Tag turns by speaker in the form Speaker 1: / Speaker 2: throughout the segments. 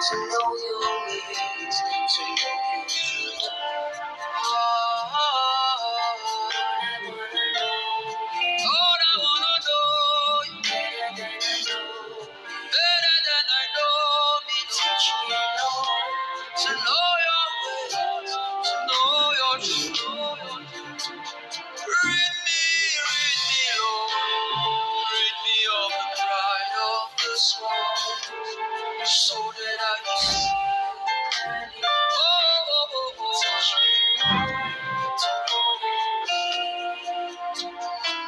Speaker 1: to know your ways, to know your truth. Lord, I wanna know you better than I know me. Teach me, Lord, to know your ways, to know your truth. Rid me, Lord. Rid me of the pride of this world, so that I can see. Teach me,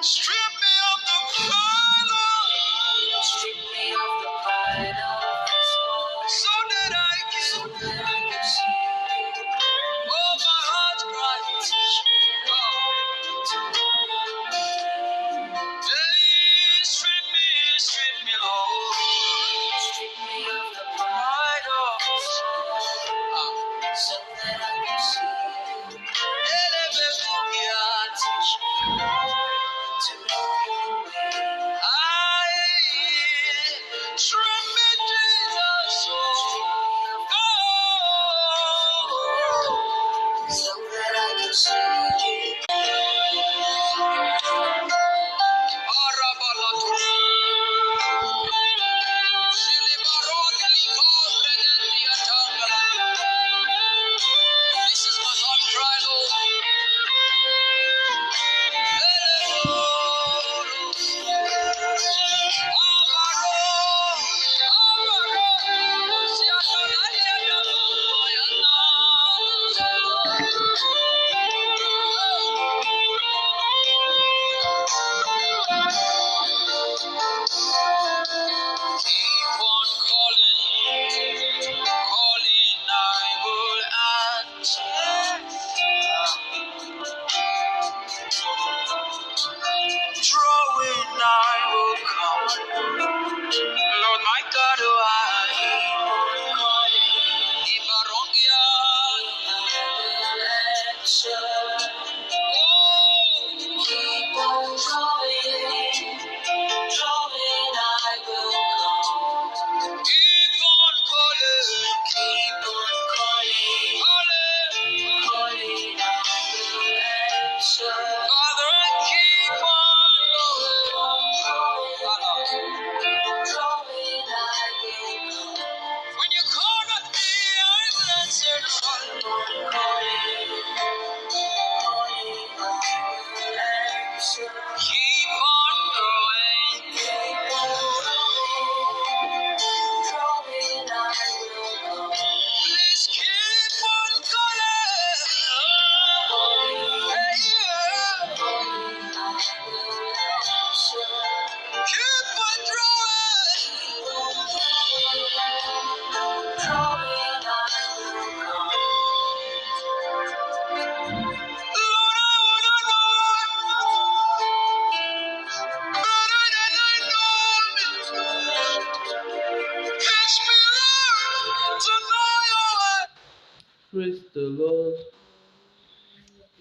Speaker 1: strip me of the pride, Lord. Strip me of the pride of this world, so that I can see. Oh, my heart cries. Teach me, Lord, to know. Strip me, Lord. Strip me of the pride of this world, so that I can see. Teach me, Lord, to know your way. Strip me, Jesus, so that I can see. This is my heart cry, keep on calling, I will answer. Drawing, I will come. Lord, my God, I keep on calling. Ibarongia, I will answer. Oh, keep on drawing, I will come. Keep on calling, I will answer. Father, keep on drawing, I will come. When you call on me, I will answer. Keep on calling, I will answer. Keep on going. Drawing, I will come. Please keep on calling. Hey, yeah. Keep on drawing. Drawing, I will come. Lord, I wanna know better than I know me. Teach me, Lord, to know your way. Praise the Lord.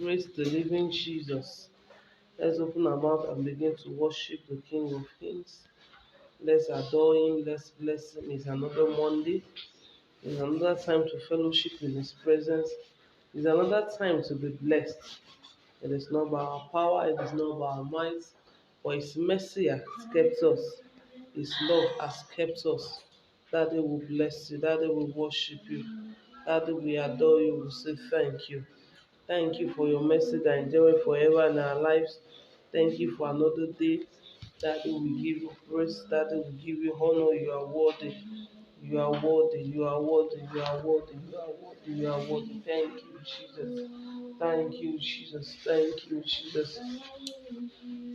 Speaker 1: Praise the living Jesus. Let's open our mouth and begin to worship the King of Kings. Let's adore him. Let's bless him. It's another Monday. It's another time to fellowship in his presence. It's another time to be blessed. It is not by our power, it is not by our might, but his mercy has kept us. His love has kept us. Daddy will bless you. Daddy will worship you. Daddy we adore you. We say thank you. Thank you for your mercy that endure forever in our lives. Thank you for another day. Daddy, we give you praise. Daddy, we give you honor. You are worthy. You are worthy. You are worthy. You are worthy. You are worthy. You are worthy. Thank you, Jesus. Thank you, Jesus. Thank you, Jesus.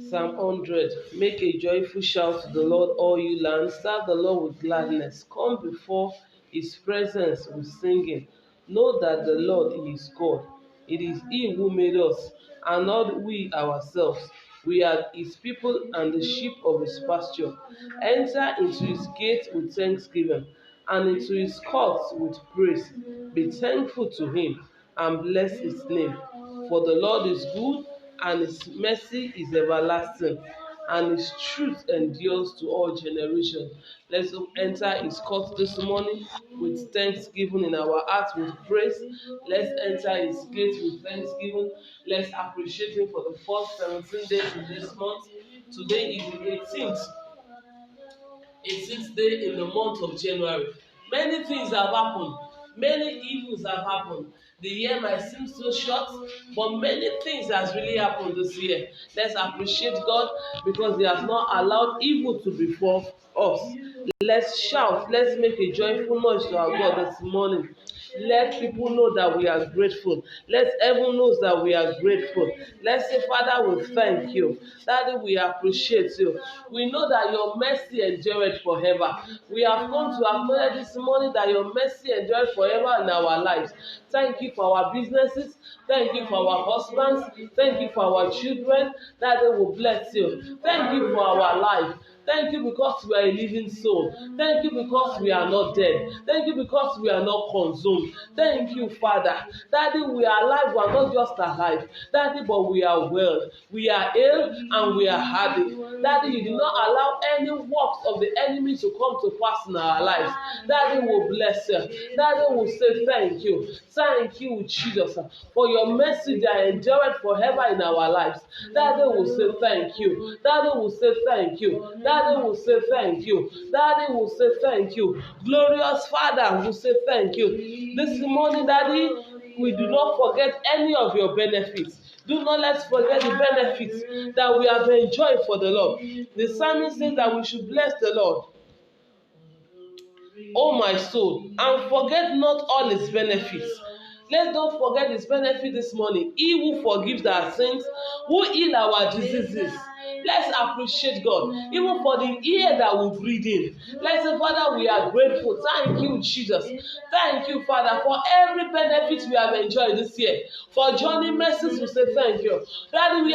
Speaker 1: Psalm 100. Make a joyful shout to the Lord, all you lands. Serve the Lord with gladness. Come before his presence with singing. Know that the Lord is God. It is he who made us, and not we ourselves. We are his people and the sheep of his pasture. Enter into his gates with thanksgiving, and into his courts with praise. Be thankful to him, and bless his name. For the Lord is good, and his mercy is everlasting, and his truth endures to all generations. Let's enter his court this morning with thanksgiving in our hearts, with praise. Let's enter his gates with thanksgiving. Let's appreciate him for the first 17 days in this month. Today is the 18th day in the month of January. Many things have happened. Many evils have happened. The year might seem so short, but many things has really happened this year. Let's appreciate God because He has not allowed evil to befall us. Let's shout. Let's make a joyful noise to our God this morning. Let people know that we are grateful. Let everyone knows that we are grateful. Let's say, Father, we thank you. Daddy, we appreciate you. We know that your mercy endureth forever. We have come to acknowledge this morning that your mercy endureth forever in our lives. Thank you for our businesses. Thank you for our husbands. Thank you for our children. Daddy, we bless you. Thank you for our life. Thank you because we are a living soul. Thank you because we are not dead. Thank you because we are not consumed. Thank you, Father. Daddy, we are alive. We are not just alive. Daddy, but we are well. We are ill and we are happy. Daddy, you do not allow any works of the enemy to come to pass in our lives. Daddy will bless you. Daddy will say thank you. Thank you, Jesus, for your mercy that endureth forever in our lives. Daddy will say thank you. Daddy will say thank you. Daddy will say thank you. Daddy will say thank you. Glorious Father will say thank you. This morning, Daddy, we do not forget any of your benefits. Do not let's forget the benefits that we have enjoyed for the Lord. The psalmist says that we should bless the Lord, oh my soul, and forget not all his benefits. Let's don't forget his benefit this morning. He who forgives our sins, who heal our diseases. Let's appreciate God, even for the air that we breathe in. Let's say, Father, we are grateful. Thank you, Jesus. Thank you, Father, for every benefit we have enjoyed this year. For journey mercies, we say thank you. That we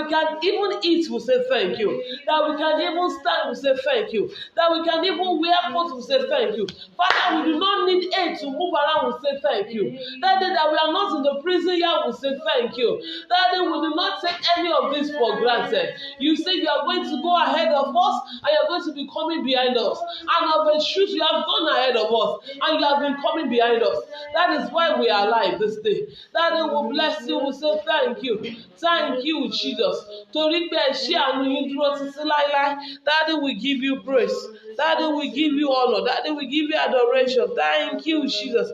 Speaker 1: can even eat, we say thank you. That we can even stand, we say thank you. That we can even wear clothes, we say thank you. Father, we do not need aid to move around, we say thank you. That we are not in the prison yard, we say thank you. That we do not take any of this for granted. You say you are going to go ahead of us and you are going to be coming behind us. And of a truth, you have gone ahead of us and you have been coming behind us. That is why we are alive this day. That will bless you, we say thank you. Thank you, Jesus. Torí pé ẹ ṣe àánú yín dúró títí láéláé. Daddy, we give you praise. Daddy, we give you honor. Daddy, we give you adoration. Thank you, Jesus.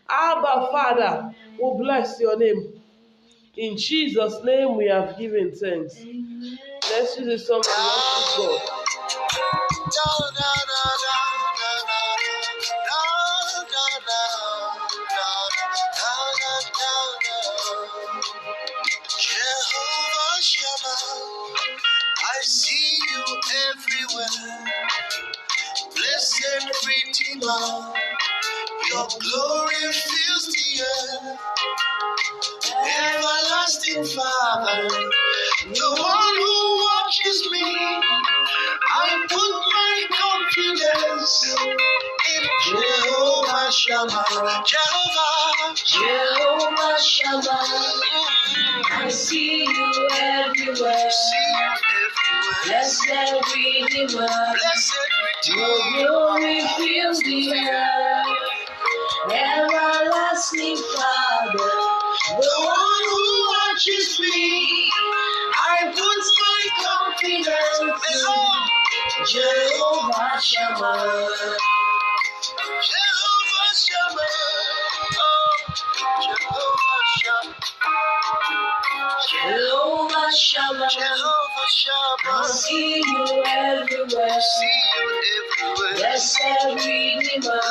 Speaker 1: Abba, Father, we bless your name. In Jesus' name we have given thanks. Let's use this song to worship God. Jehovah Shammah, I see you everywhere. Blessed Redeemer, your glory fills the earth. Everlasting Father, the one who watches me, I put my confidence in Jehovah Shammah. Jehovah Shammah, I see you everywhere. Blessed Redeemer, your glory fills the earth. Everlasting Father, the one who watches me, I put my confidence in Jehovah Shammah. Jehovah Shammah, Jehovah Shammah. Jehovah Shammah, Jehovah Shammah, I see you everywhere. Blessed Redeemer,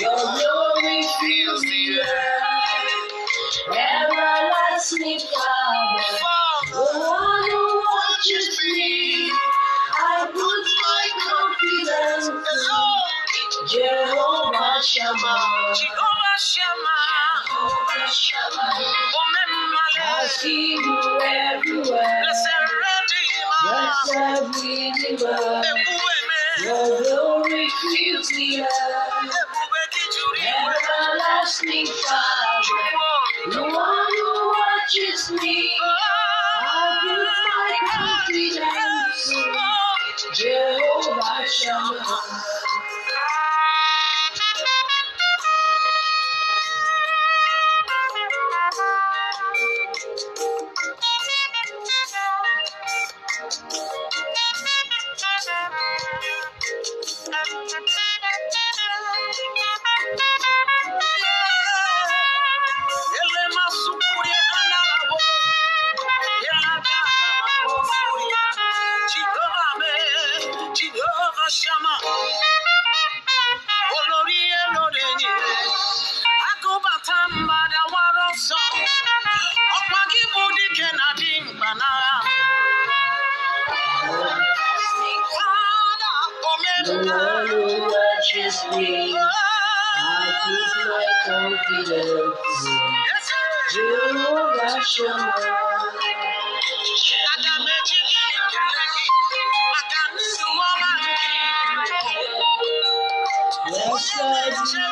Speaker 1: your glory fills the earth. Everlasting Father, the one who watches me, I put my confidence in Jehovah Shammah. Jehovah Shammah, Jehovah Shammah, I see you everywhere. Blessed Redeemer, your glory fills the earth. Everlasting Father, the one who watches me, I put my confidence my confidence. Jehovah Shammah. Blessed Redeemer,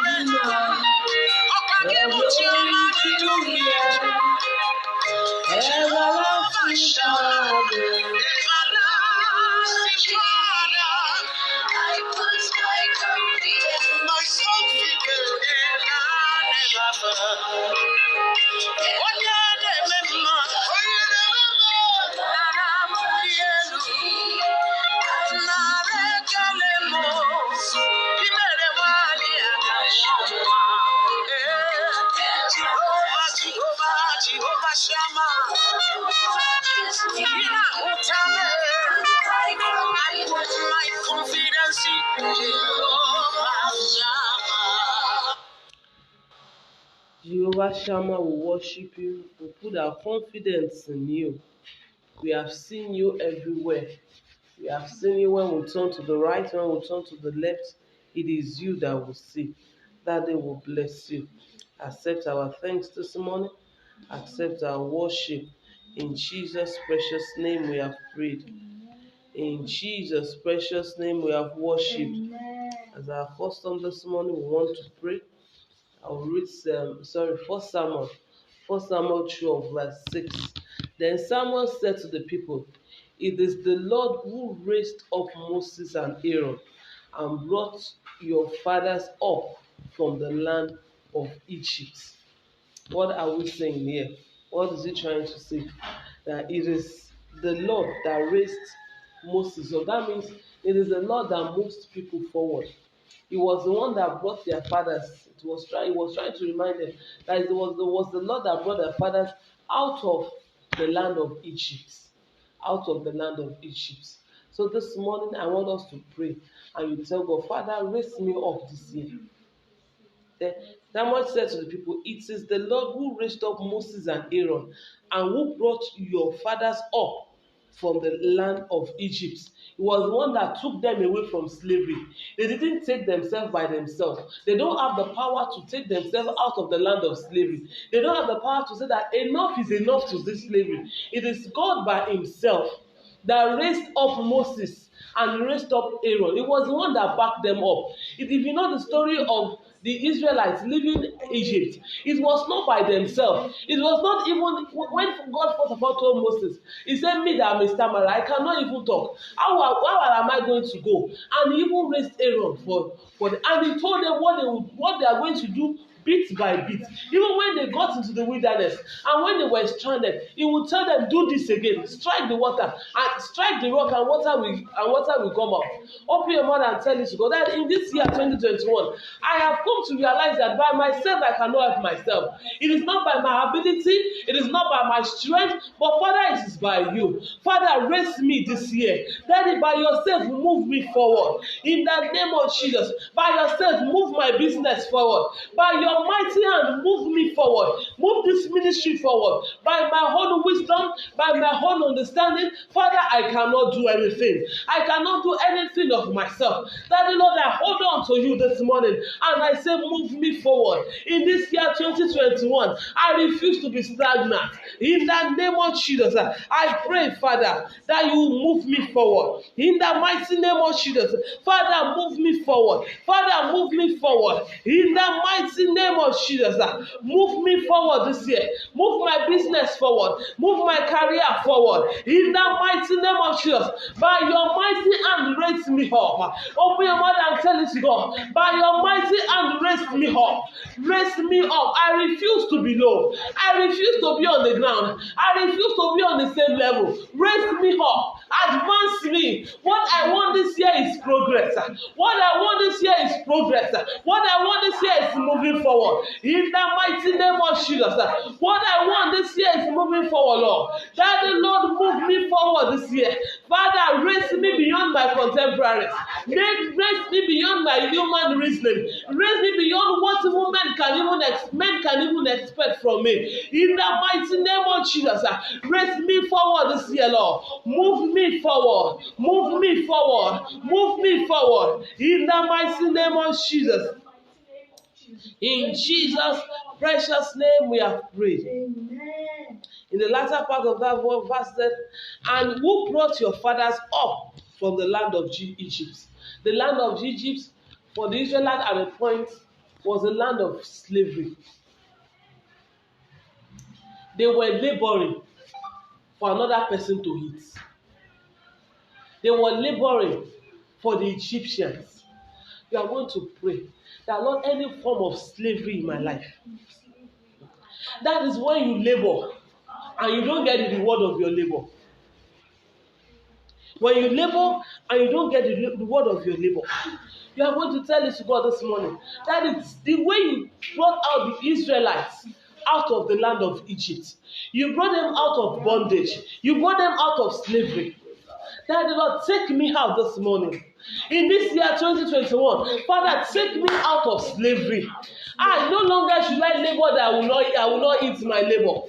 Speaker 1: everlasting Father, I put my confidence, my confidence Jehovah Shammah. I put my confidence in Jehovah Shammah. Jehovah Shammah will worship you. We put our confidence in you. We have seen you everywhere. We have seen you when we turn to the right, when we turn to the left. It is you that will see. That day will bless you. Accept our thanks this morning. Accept our worship. In Jesus' precious name we have prayed. In Jesus' precious name we have worshipped. As our custom this morning, we want to pray. I'll read 1 Samuel 12, verse 6. Then Samuel said to the people, "It is the Lord who raised up Moses and Aaron and brought your fathers up from the land of Egypt." What are we saying here? What is he trying to say? That it is the Lord that raised Moses. So that means it is the Lord that moves people forward. He was the one that brought their fathers. He was trying to remind them that it was the Lord that brought their fathers out of the land of Egypt. Out of the land of Egypt. So this morning I want us to pray and you tell God, Father, raise me up this year. Samuel said to the people, "It is the Lord who raised up Moses and Aaron and who brought your fathers up from the land of Egypt." He was the one that took them away from slavery. They didn't take themselves by themselves. They don't have the power to take themselves out of the land of slavery. They don't have the power to say that enough is enough to this slavery. It is God by himself that raised up Moses and raised up Aaron. It was the one that backed them up. If you know the story of the Israelites leaving Egypt, it was not by themselves. It was not even when God first of all told Moses, he said, "Me that am a stammerer, I cannot even talk. How am I going to go?" And he even raised Aaron and he told them what they are going to do bit by bit. Even when they got into the wilderness and when they were stranded, he would tell them, "Do this again, strike the water and strike the rock, and water will come out." Open your mouth and tell it to God that in this year 2021, I have come to realize that by myself I cannot help myself. It is not by my ability, it is not by my strength, but Father, it is by you. Father, raise me this year. Daddy, by yourself move me forward. In the name of Jesus, by yourself move my business forward. By your mighty hand, move me forward. Move this ministry forward. By my own wisdom, by my own understanding, Father, I cannot do anything. I cannot do anything of myself. Daddy, Lord, I hold on to you this morning and I say, move me forward. In this year 2021, I refuse to be stagnant. In the name of Jesus, I pray, Father, that you move me forward. In the mighty name of Jesus, Father, move me forward. Father, move me forward. In the mighty name of Jesus, move me forward this year. Move my business forward. Move my career forward. In the mighty name of Jesus, by your mighty hand, raise me up. Open your mouth and tell it to God. By your mighty hand, raise me up. Raise me up. I refuse to be low. I refuse to be on the ground. I refuse to be on the same level. Raise me up. Advance me. What I want this year is progress. What I want this year is progress. What I want this year is moving forward. In the mighty name of Jesus. What I want this year is moving forward, Lord. That the Lord move me forward this year. Father, raise me beyond my contemporaries. Raise me beyond my human reasoning. Raise me beyond what men can even expect from me. In the mighty name of Jesus, raise me forward this year, Lord. Move me forward. Move me forward. Move me forward. In the mighty name of Jesus. In Jesus' precious name we have prayed.
Speaker 2: Amen.
Speaker 1: In the latter part of that verse said, and who brought your fathers up from the land of Egypt? The land of Egypt for the Israelites at a point was a land of slavery. They were laboring for another person to eat. They were laboring for the Egyptians. You are going to pray that Lord, any form of slavery in my life. That is when you labor and you don't get the reward of your labor. When you labor and you don't get the reward of your labor, you are going to tell this to God this morning. That is the way you brought out the Israelites out of the land of Egypt. You brought them out of bondage. You brought them out of slavery. That the Lord take me out this morning. In this year 2021, Father, take me out of slavery. No longer should I labor that I will not eat my labor.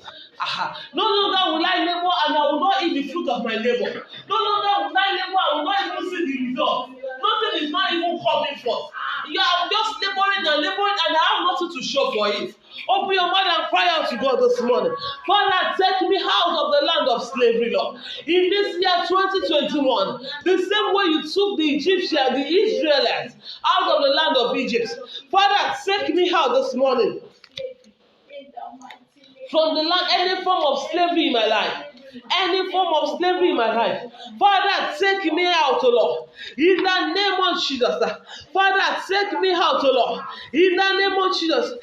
Speaker 1: No longer will I labor and I will not eat the fruit of my labor. No longer will I labor, I will not even see the result. Nothing is not even coming forth. You are just laboring and I have nothing to show for it. Open your mouth and cry out to God this morning. Father, take me out of the land of slavery, Lord. In this year 2021, the same way you took the Egyptians, the Israelites, out of the land of Egypt. Father, take me out this morning from the land, any form of slavery in my life. Any form of slavery in my life. Father, take me out, O Lord. In the name of Jesus. Father, take me out, O Lord. In the name of Jesus.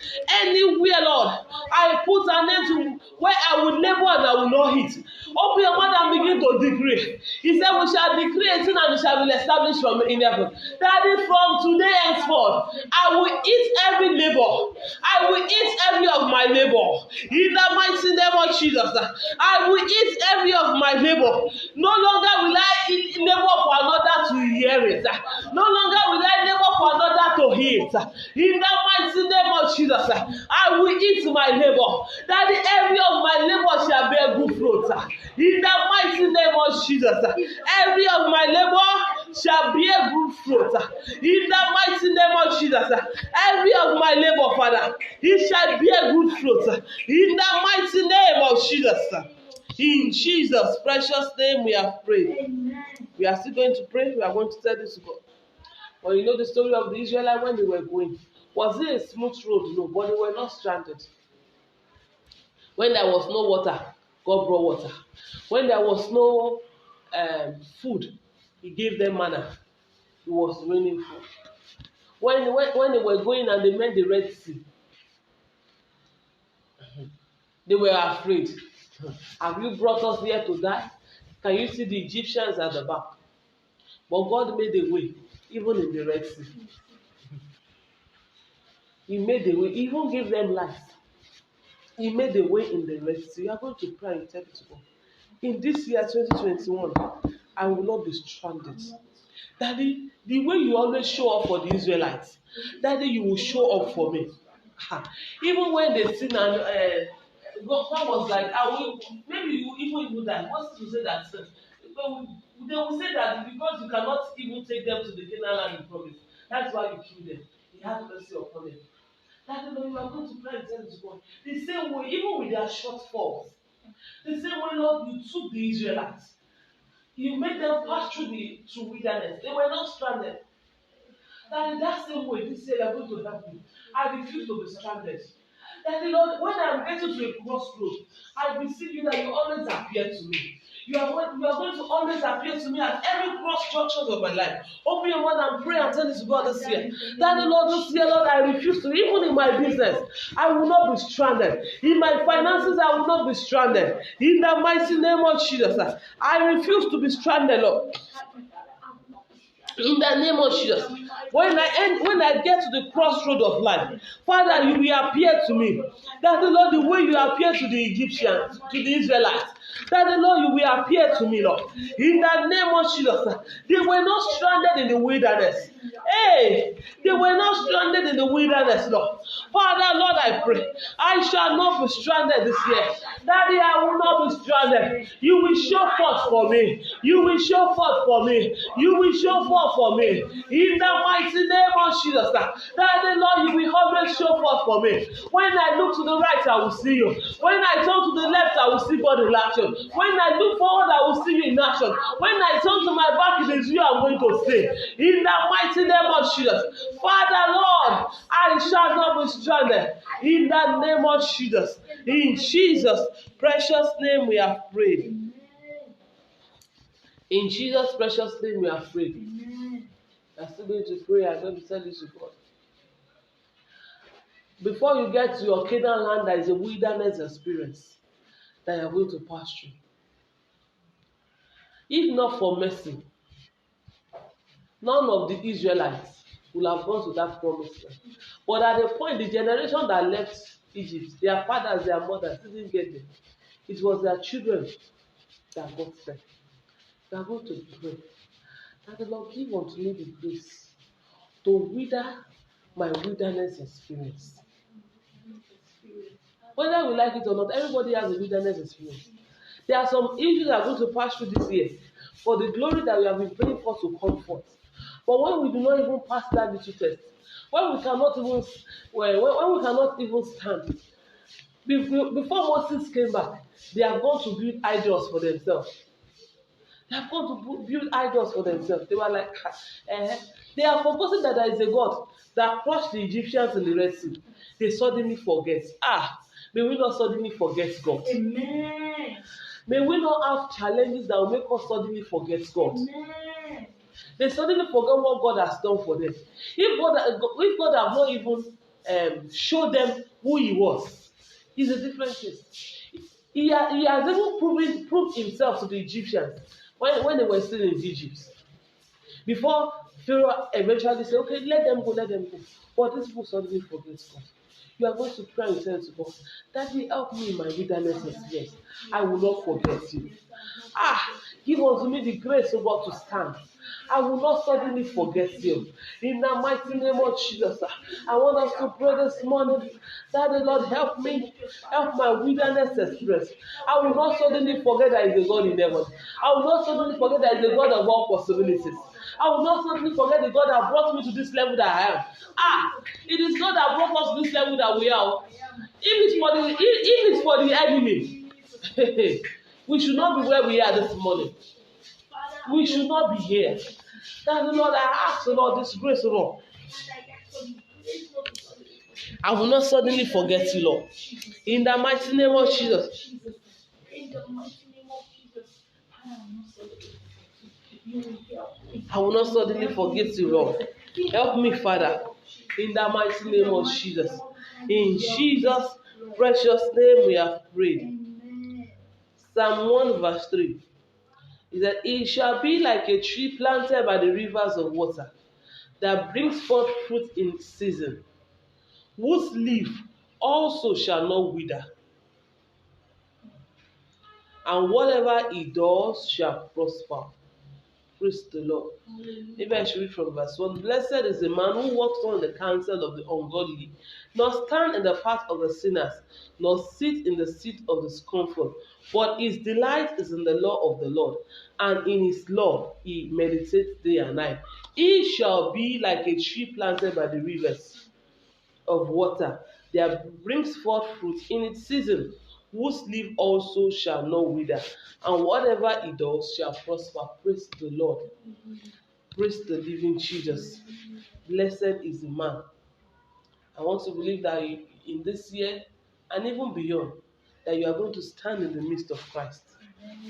Speaker 1: Anywhere, Lord, I put an end to where I will labor and I will not eat. Open your mouth and begin to decree. He said, we shall decree a thing and it shall be established from in heaven. That is from today henceforth. I will eat every labor. I will eat every of my labor. In the mighty name of Jesus. I will eat every of my labor. No longer will I labor for another to hear it. No longer will I labor for another to hear it. In the mighty name of Jesus, I will eat my labor. That the every of my labor shall bear good fruit. In the mighty name of Jesus, every of my labor shall bear good fruit. In the mighty name of Jesus, every of my labor, Father, it shall bear good fruit. In the mighty name of Jesus. In Jesus' precious name we have prayed.
Speaker 2: Amen.
Speaker 1: We are still going to pray. We are going to tell this to God. Well, you know the story of the Israelites when they were going. Was it a smooth road? No, but they were not stranded. When there was no water, God brought water. When there was no food, He gave them manna. It was raining food. When they were going and they met the Red Sea, they were afraid. Have you brought us here to die? Can you see the Egyptians at the back? But God made a way, even in the Red Sea. He made a way. He even gave them life. He made a way in the Red Sea. You are going to pray and tell it to God. In this year 2021, I will not be stranded. Daddy, the way you always show up for the Israelites, Daddy, you will show up for me. Even when they sin and God was like, maybe you even do that. What's to say that? They will say that because you cannot even take them to the Canaan land you promised. That's why you killed them. He had mercy upon them. That you are going to pray and tell to God. The same way, even with their shortfalls, the same way, Lord, you took the Israelites. You made them pass through the wilderness. They were not stranded. That in that same way, this year you are going to help me. I refuse to be stranded. That Lord, when I'm getting to a crossroad, I beseech you that you always appear to me. You are going to always appear to me at every cross junctions of my life. Open your mouth and pray and tell this to God this year. That the Lord, this year, Lord, I refuse to, even in my business, I will not be stranded. In my finances, I will not be stranded. In the mighty name of Jesus, I refuse to be stranded, Lord. In the name of Jesus. When I get to the crossroad of life, Father, you will appear to me. That the Lord, the way you appear to the Egyptians, to the Israelites, that the Lord, you will appear to me, Lord. In the name of Jesus. They were not stranded in the wilderness. Hey, they were not stranded in the wilderness, Lord. Father, Lord, I pray, I shall not be stranded this year. Daddy, I will not be stranded. You will show forth for me. You will show forth for me. You will show forth
Speaker 2: forth for me. In the mighty name of Jesus. Daddy Lord, you will always show forth for me. When I look to the right, I will see you. When I turn to the left, I will see God in action. When I look forward, I will see you in action. When I turn to my back, it is you I'm going to stay. In the mighty name of Jesus. Father Lord, I shall not be stranded. In the name of Jesus. In Jesus' precious name we have prayed. In Jesus' precious name we have prayed. I'm still going to pray. I'm going to tell this to God. Before you get to your Canaan land, there is a wilderness experience that you are going to pass through. If not for mercy, none of the Israelites will have gone to that promised land. But at the point, the generation that left Egypt, their fathers, their mothers didn't get there. It was their children that got there. They are going to pray that the Lord give unto me the grace to wither my wilderness experience. Whether we like it or not, everybody has a wilderness experience. There are some issues that are going to pass through this year for the glory that we have been praying for to come forth. But when we do not even pass that little test, when we cannot even stand, before Moses came back, they have gone to build idols for themselves. They have gone to build idols for themselves. They were like, they are forgetting that there is a God that crushed the Egyptians in the Red Sea. They suddenly forget. May we not suddenly forget God.
Speaker 1: Amen.
Speaker 2: May we not have challenges that will make us suddenly forget God.
Speaker 1: Amen.
Speaker 2: They suddenly forget what God has done for them. If God have not even showed them who He was, it's a different case. He has even proved Himself to the Egyptians when they were still in Egypt. Before Pharaoh eventually said, okay, let them go. But these people suddenly forget God. You are going to pray and tell to God, Daddy, help me in my wilderness experience. I will not forget you. Give unto me the grace, of God, to stand. I will not suddenly forget you. In the mighty name of Jesus, I want us to pray this morning that the Lord help me, help my wilderness experience. I will not suddenly forget that He is a God in heaven. I will not suddenly forget that He is a God of all possibilities. I will not suddenly forget the God that brought me to this level that I am. It is God that brought us to this level that we are. If it's for the enemy, we should not be where we are this morning. We should not be here. That the Lord, I ask the Lord this grace, Lord. I will not suddenly forget you, Lord. In the mighty name of Jesus. I will not suddenly forget you, Lord. Help me, Father. In the mighty name of Jesus. In Jesus' precious name we have prayed. Psalm 1 verse 3. Is that it shall be like a tree planted by the rivers of water that brings forth fruit in season, whose leaf also shall not wither, and whatever he does shall prosper. Praise the Lord. Maybe I should read from verse 1. Blessed is the man who walks on the counsel of the ungodly, nor stand in the path of the sinners, nor sit in the seat of the scornful. But his delight is in the law of the Lord, and in his law he meditates day and night. He shall be like a tree planted by the rivers of water that brings forth fruit in its season, whose leaf also shall not wither, and whatever he does shall prosper. Praise the Lord. Praise the living Jesus. Blessed is the man. I want to believe that in this year and even beyond, that you are going to stand in the midst of Christ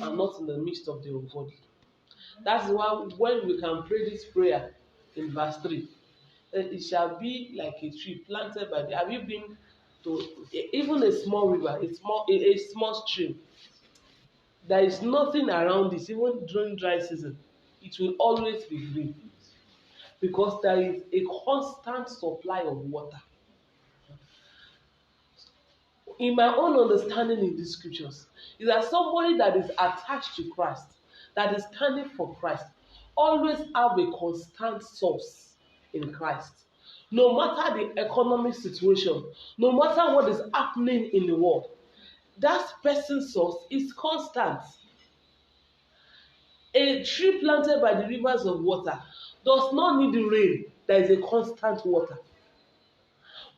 Speaker 2: and not in the midst of the ungodly. That's why when we can pray this prayer in verse 3, that it shall be like a tree planted by the. Have you been to even a small river, a small stream? There is nothing around this, even during dry season. It will always be green because there is a constant supply of water. In my own understanding in these scriptures, is that somebody that is attached to Christ, that is standing for Christ, always have a constant source in Christ. No matter the economic situation, no matter what is happening in the world, that person's source is constant. A tree planted by the rivers of water does not need the rain. There is a constant water.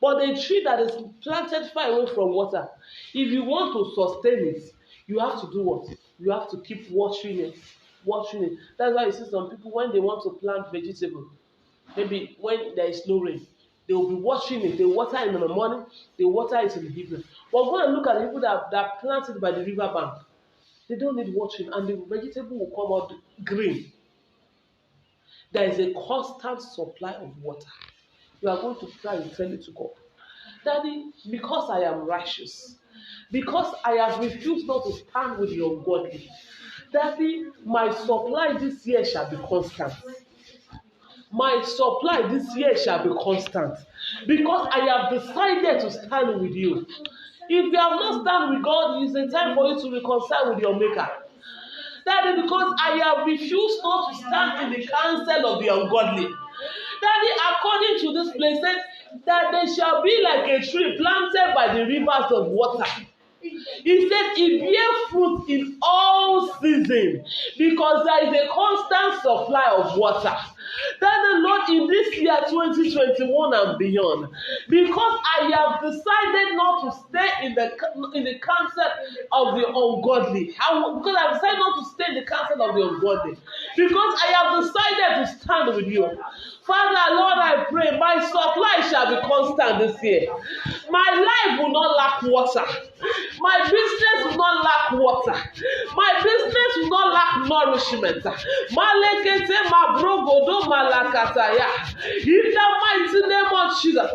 Speaker 2: But a tree that is planted far away from water, if you want to sustain it, you have to do what? You have to keep watering it. Watering it. That's why you see some people when they want to plant vegetable, maybe when there is no rain, they will be watering it. They water it in the morning, they water it in the evening. But go and look at the people that plant it by the river bank. They don't need watering, and the vegetable will come out green. There is a constant supply of water. You are going to cry and tell it to God. Daddy, because I am righteous, because I have refused not to stand with the ungodly, Daddy, my supply this year shall be constant. My supply this year shall be constant. Because I have decided to stand with you. If you have not stand with God, it is a time for you to reconcile with your Maker. Daddy, because I have refused not to stand in the counsel of the ungodly. Daddy, according to this place, said that they shall be like a tree planted by the rivers of water. He said it bear fruit in all season because there is a constant supply of water. That the Lord in this year 2021 and beyond, because I have decided not to stay in the counsel of the ungodly. Because I have decided not to stay in the counsel of the ungodly. Because I have decided to stand with you. Father, Lord, I pray my supply shall be constant this year. My life will not lack water. My business will not lack water. My business will not lack nourishment. Malekete mabrogodo malakataya. In the mighty name of Jesus,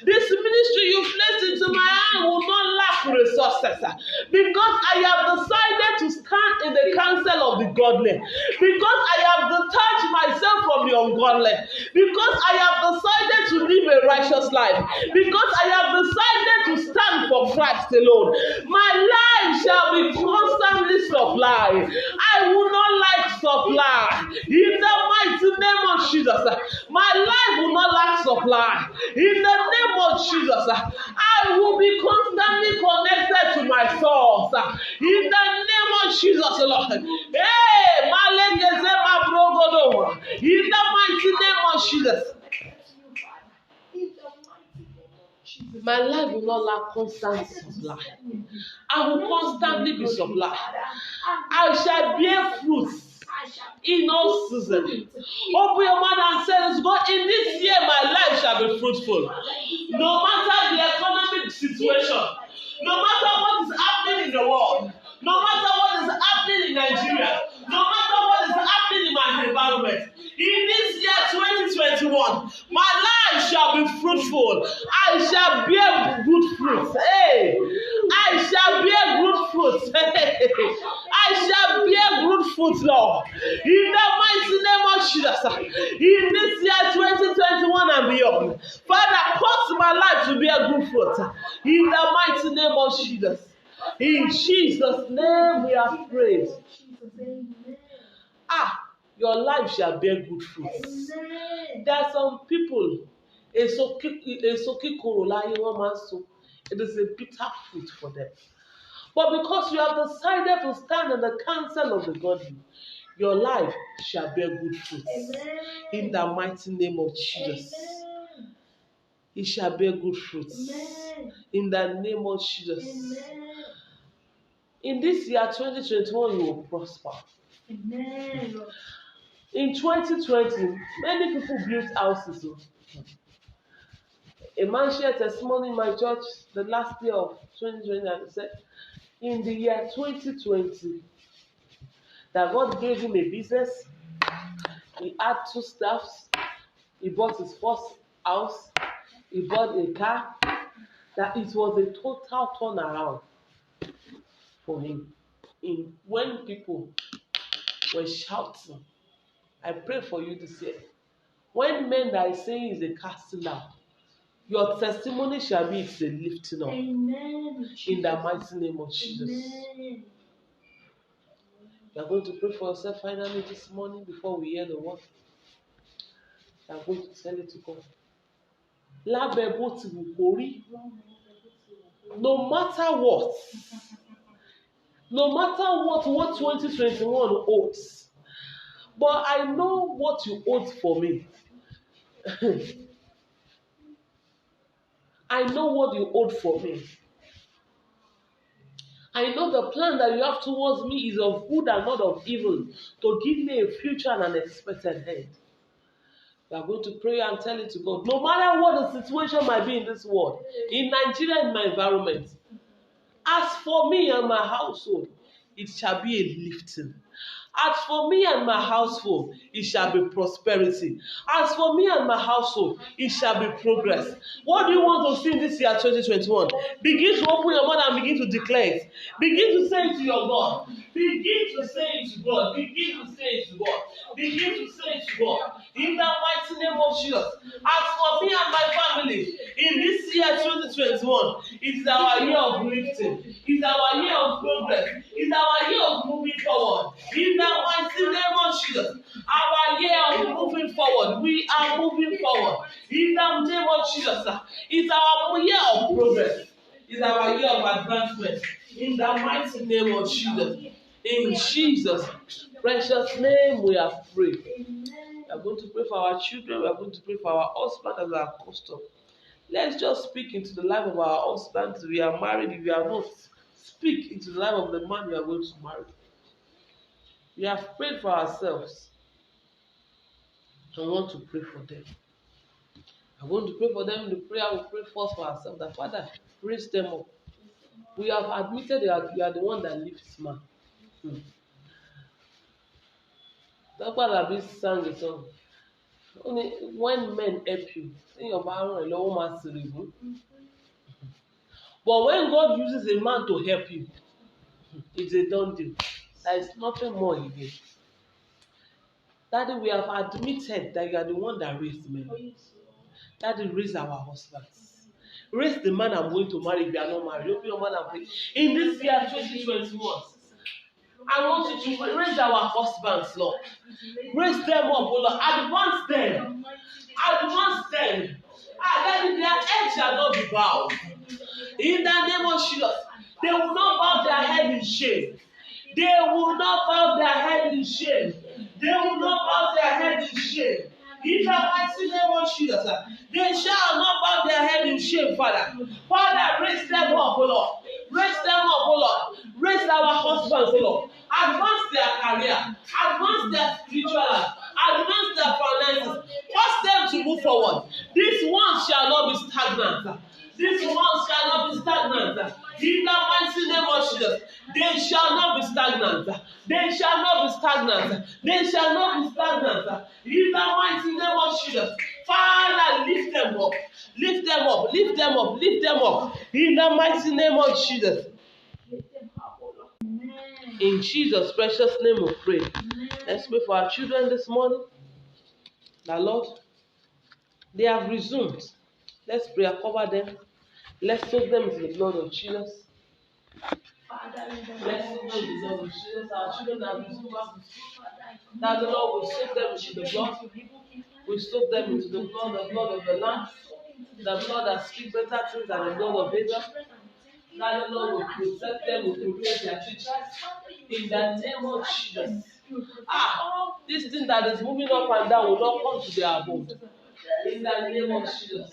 Speaker 2: this ministry you placed into my hand will not lack resources. Because I have decided to stand in the counsel of the godly. Because I have detached myself from the ungodly. Because I have decided to live a righteous life. Because I have decided to stand for Christ alone. My life shall be constantly supplied. I will not lack supply. In the mighty name of Jesus, my life will not lack supply. In the name of Jesus, I will be constantly connected to my source. In the name of Jesus, Lord. Hey, in the mighty name of Jesus. My life will not lack constant supply. I will constantly be supplied. I shall bear fruits in all seasons. Open your mouth and say, God, in this year my life shall be fruitful. No matter the economic situation, no matter what is happening in the world, no matter what is happening in Nigeria, no matter what is happening in my environment, in this year 2021, my life shall be fruitful. I shall bear good fruits. Hey, I shall bear good fruits. I shall bear good fruits, Lord. In the mighty name of Jesus, in this year 2021 and beyond, Father, cause my life to bear good fruits. In the mighty name of Jesus. In Jesus' name we are prayed. Your life shall bear good fruits. There are some people, it is a bitter fruit for them. But because you have decided to stand in the counsel of the godly, your life shall bear good fruits. In the mighty name of Jesus. It shall bear good fruits. In the name of Jesus. In this year 2021, you will prosper. Amen. In 2020, many people built houses. A man shared testimony in my church the last year of 2020 and said, in the year 2020, that God gave him a business. He had 2 staffs. He bought his first house. He bought a car. That it was a total turnaround for him. When people were shouting, I pray for you this year. When men that are saying is a casting down, your testimony shall be it's a lifting up. Amen. In the mighty name of Jesus. Amen. You are going to pray for yourself finally this morning before we hear the word. You are going to tell it to God. Lábẹ́ bó ti wù kó rí. No matter what. No matter what 2021 holds. But I know what you owed for me. I know what you owed for me. I know the plan that you have towards me is of good and not of evil, to give me a future and an expected end. We are going to pray and tell it to God. No matter what the situation might be in this world, in Nigeria, in my environment, as for me and my household, it shall be a lifting. As for me and my household, it shall be prosperity. As for me and my household, it shall be progress. What do you want to see in this year 2021? Begin to open your mouth and begin to declare it. Begin to say it to your God. Begin to say it to God. Begin to say it to God. Begin to say it to God. In the mighty name of Jesus. As for me and my family, in this year 2021, it is our year of lifting. It is our year of progress. It is our year of moving forward. In the mighty name of Jesus, our year of moving forward. We are moving forward. In the name of Jesus, it's our year of progress. It's our year of advancement. In the mighty name of Jesus. In Jesus' precious name we are prayed. We are going to pray for our children. We are going to pray for our husband as our custom. Let's just speak into the life of our husband. If we are married, if we are not, speak into the life of the man you are going to marry. We have prayed for ourselves. I want to pray for them. I want to pray for them. The prayer we pray first for ourselves. That Father, raise them up. We have admitted that you are the one that lifts man. That's why I've sang the song. Only when men help you, think of Aaron alone. But when God uses a man to help you, it's a done deal. There is nothing more again. Daddy, we have admitted that you are the one that raised men. Daddy, raise our husbands. Raise the man I'm going to marry if you are not married. Open your mouth and pray. In this year 2021, I want you to raise our husbands, Lord. Raise them up, oh Lord. Advance them. Advance them. Daddy, their head shall not be bowed. In the name of Jesus, they will not bow their head in shame. They will not bow their head in shame. They will not bow their head in shame. In the mighty name of Jesus, they shall not bow their head in shame, Father. Father, raise them up, O Lord. Raise them up, O Lord. Raise our husbands, O Lord. Advance their career. Advance their spiritual life. Advance their finances. Cause them to move forward. These ones shall not be stagnant. These ones shall not be stagnant. In the mighty name of Jesus, they shall not be stagnant. They shall not be stagnant. They shall not be stagnant. In the mighty name of Jesus, Father, lift them up. Lift them up. Lift them up. Lift them up. In the mighty name of Jesus. In Jesus' precious name we pray. Let's pray for our children this morning. The Lord, they have resumed. Let's pray and cover them. Let's soak them into the blood of Jesus. Let's soak them in the blood of Jesus. Our children have resumed back to school. That the Lord will soak them into the blood. We soak them into the blood of the Lamb. The blood that speaks better things than the blood of Abel. That the Lord will protect them, will protect their teachers. In the name of Jesus. This thing that is moving up and down will not come to their abode. In the name of Jesus.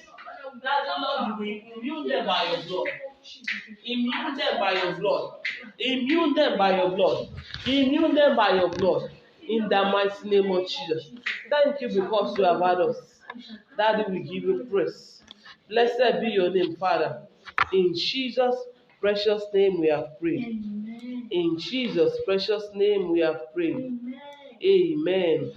Speaker 2: That the Lord will immune them by your blood. Immune them by your blood. Immune them by your blood. Immune them by your blood. In the mighty name of Jesus. Thank you because you have had us. Daddy, we give you praise. Blessed be your name, Father. In Jesus' precious name we have prayed. Amen. In Jesus' precious name we have prayed. Amen. Amen.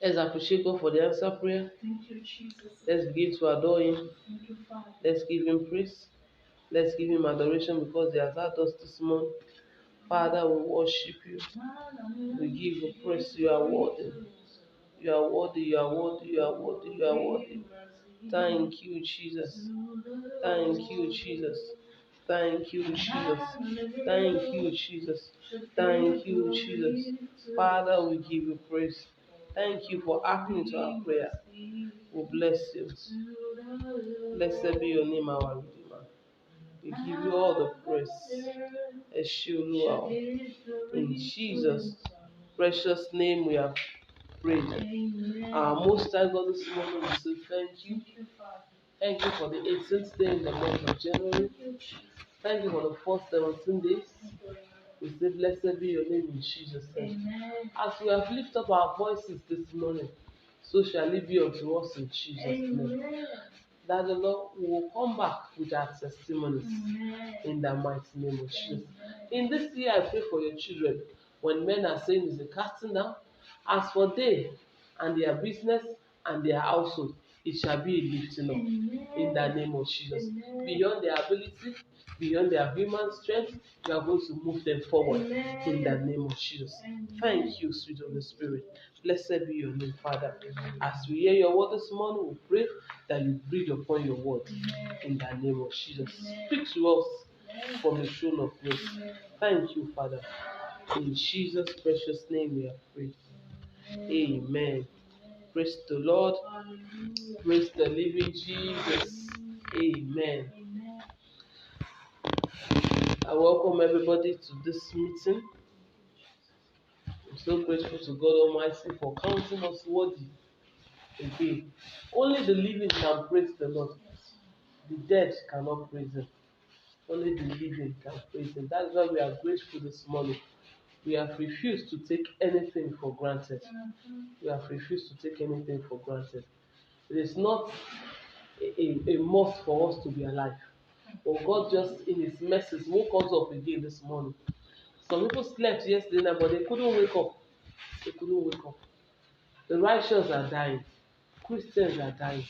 Speaker 2: Let's appreciate God for the answer prayer.
Speaker 1: Thank you, Jesus.
Speaker 2: Let's begin to adore Him.
Speaker 1: Thank you, Father.
Speaker 2: Let's give Him praise. Let's give Him adoration because He has heard us this morning. Father, we worship you. We give you praise. You are worthy. You are worthy. You are worthy. You are worthy. You are worthy. Thank you, Jesus. Thank you, Jesus. Thank you, Jesus. Thank you, Jesus. Thank you, Jesus. Father, we give you praise. Thank you for acting to our prayer. We bless you. Blessed be your name, our Redeemer. We give you all the praise. In Jesus' precious name we have prayed. Our Most High God, this morning we say thank you. Thank you for the 18th day in the month of January. Thank you for the first 17 days. We say blessed be your name in Jesus' name. As we have lifted up our voices this morning, so shall it be unto us in Jesus' name. That the Lord will come back with our testimonies in the mighty name of Jesus. In this year, I pray for your children. When men are saying is a casting down, as for they and their business and their household, it shall be a lifting up in the name of Jesus. Beyond their ability, beyond their human strength, you are going to move them forward in the name of Jesus. Thank you, sweet Holy Spirit. Blessed be your name, Father. As we hear your word this morning, we pray that you breathe upon your word in the name of Jesus. Speak to us from the throne of grace. Thank you, Father. In Jesus' precious name we have prayed. Amen. Praise the Lord. Praise the living Jesus. Amen. I welcome everybody to this meeting. I'm so grateful to God Almighty for counting us worthy again. Only the living can praise the Lord. The dead cannot praise Him. Only the living can praise Him. That's why we are grateful this morning. We have refused to take anything for granted. We have refused to take anything for granted. It is not a must for us to be alive. But God just in His mercies woke us up again this morning. Some people slept yesterday night, but they couldn't wake up. They couldn't wake up. The righteous are dying. Christians are dying.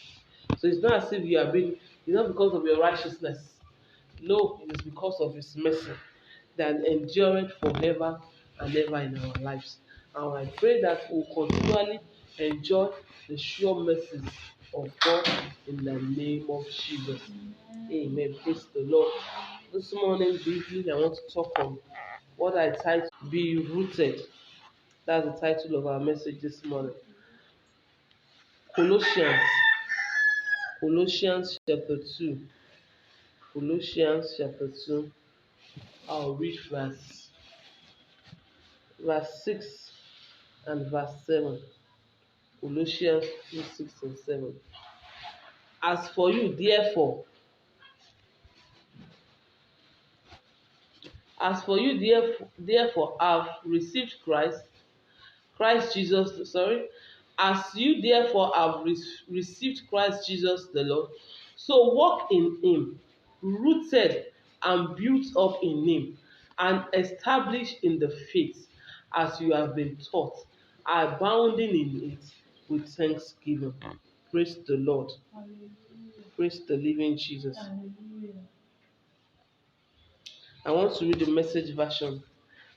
Speaker 2: So it's not as if you are being, it's not because of your righteousness. No, it is because of His mercy that endureth forever and ever in our lives. And I pray that we'll continually enjoy the sure mercies of God in the name of Jesus. Amen. Praise the Lord. This morning, briefly, I want to talk on what I titled Be Rooted. That's the title of our message this morning. Colossians chapter 2. Colossians chapter 2. I'll read verse 6 and verse 7. Colossians 2, 6 and 7. As for you, therefore, have received Christ Jesus, as you therefore have received Christ Jesus the Lord, so walk in Him, rooted and built up in Him, and established in the faith as you have been taught, abounding in it with thanksgiving. Praise the Lord.
Speaker 1: Hallelujah.
Speaker 2: Praise the living Jesus.
Speaker 1: Hallelujah.
Speaker 2: I want to read the Message version.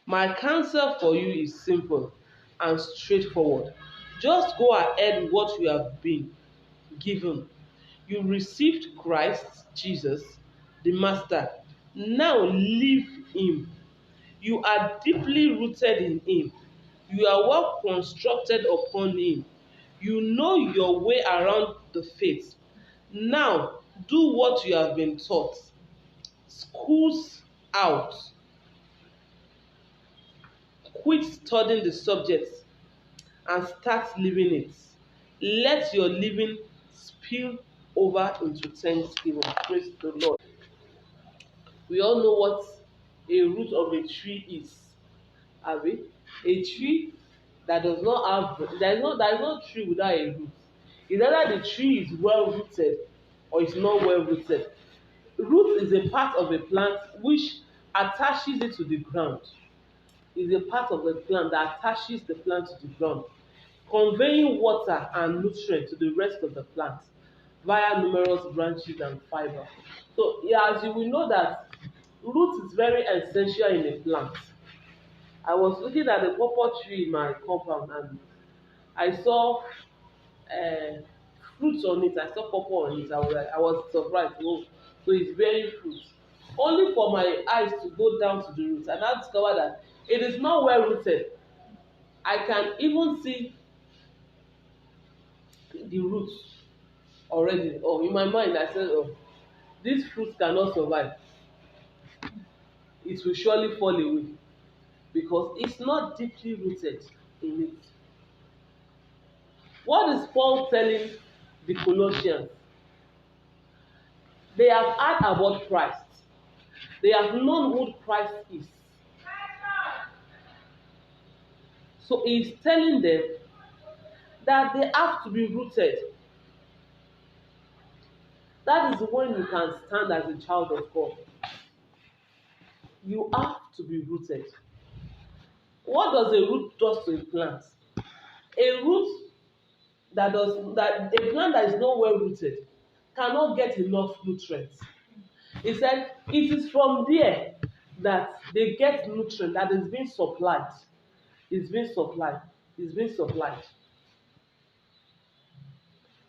Speaker 2: My counsel for you is simple and straightforward. Just go ahead with what you have been given. You received Christ Jesus, the Master. Now live Him. You are deeply rooted in Him. You are well constructed upon Him. You know your way around the faith. Now do what you have been taught. Schools out. Quit studying the subject and start living it. Let your living spill over into thanksgiving. Praise the Lord. We all know what a root of a tree is. Abi? A tree that does not have, there is no tree without a root. It's either the tree is well rooted or it's not well rooted. Root is a part of a plant which attaches it to the ground. Is a part of the plant that attaches the plant to the ground, conveying water and nutrients to the rest of the plant via numerous branches and fiber. So, as you will know that root is very essential in a plant. I was looking at the pawpaw tree in my compound and I saw fruits on it. I saw pawpaw on it. I was surprised. Oh, so it's bearing fruit. Only for my eyes to go down to the roots, and I discovered that it is not well rooted. I can even see the roots already. Oh, in my mind, I said, oh, this fruit cannot survive. It will surely fall away because it's not deeply rooted. in it. What is Paul telling the Colossians? They have heard about Christ. They have known who Christ is. So he's telling them that they have to be rooted. That is when you can stand as a child of God. You have to be rooted. What does a root do to a plant? A plant that is not well rooted cannot get enough nutrients. He said it is from there that they get nutrient that is being supplied. It's being supplied. It's being supplied.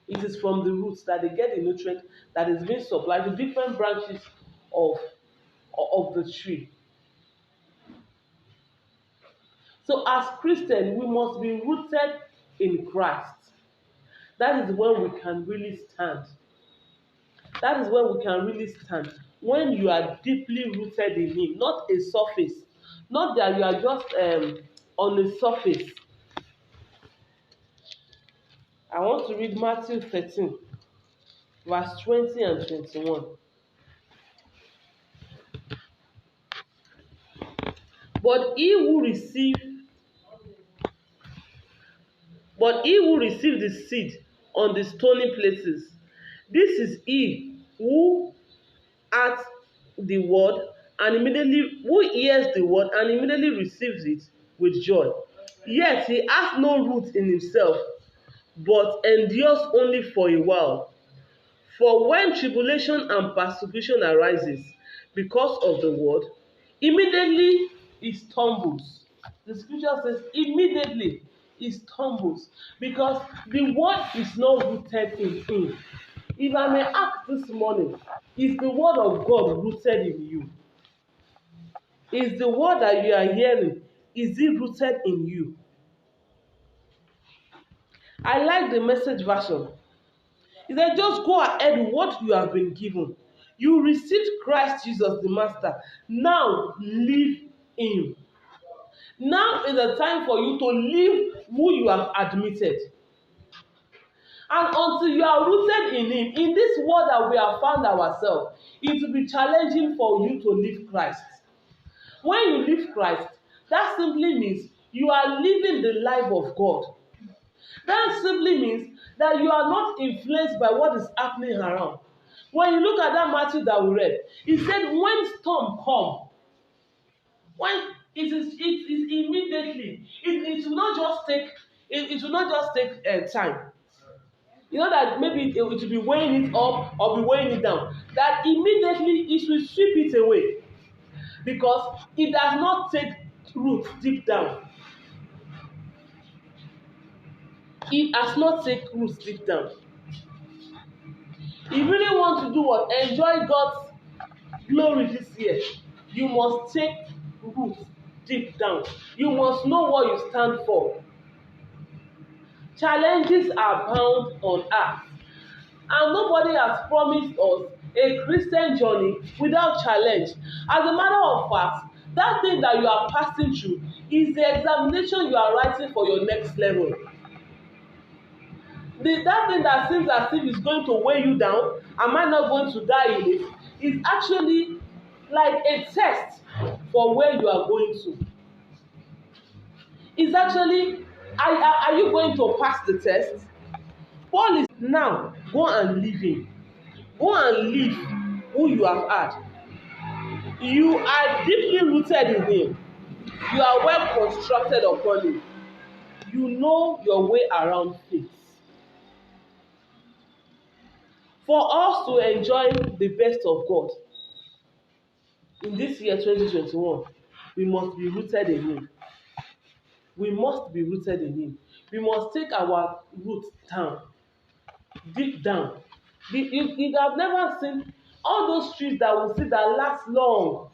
Speaker 2: It is from the roots that they get the nutrient that is being supplied to different branches of the tree. So as Christians, we must be rooted in Christ. That is when we can really stand. That is when we can really stand. When you are deeply rooted in Him, not a surface. Not that you are just on the surface. I want to read Matthew 13, verse 20 and 21. But he who received the seed on the stony places, this is he who hears the word and immediately receives it with joy. Yet he has no root in himself, but endures only for a while. For when tribulation and persecution arises because of the word, immediately he stumbles. The scripture says immediately he stumbles because the word is not rooted in him. If I may ask this morning, is the word of God rooted in you? Is the word that you are hearing, is it rooted in you? I like the Message version. He said, just go ahead with what you have been given. You received Christ Jesus the Master. Now live Him. Now is the time for you to live who you have admitted. And until you are rooted in Him, in this world that we have found ourselves, it will be challenging for you to live Christ. When you live Christ, that simply means you are living the life of God. That simply means that you are not influenced by what is happening around. When you look at that Matthew that we read, he said, when storm come, when it is immediately, it will not just take time. You know that maybe it will be weighing it up or be weighing it down. That immediately it will sweep it away because it does not take root deep down. It has not taken roots deep down. If you really want to do what? Enjoy God's glory this year, you must take roots deep down. You must know what you stand for. Challenges are bound on earth, and nobody has promised us a Christian journey without challenge. As a matter of fact, that thing that you are passing through is the examination you are writing for your next level. That thing that seems as if it's going to weigh you down, am I not going to die in it, is actually like a test for where you are going to. It's actually, are you going to pass the test? Paul is now, go and live him. Go and live who you have had. You are deeply rooted in him. You are well constructed upon him. You know your way around faith. For us to enjoy the best of God in this year 2021, we must be rooted in Him. We must be rooted in Him. We must take our roots down, deep down. You have never seen all those trees that we see that last long.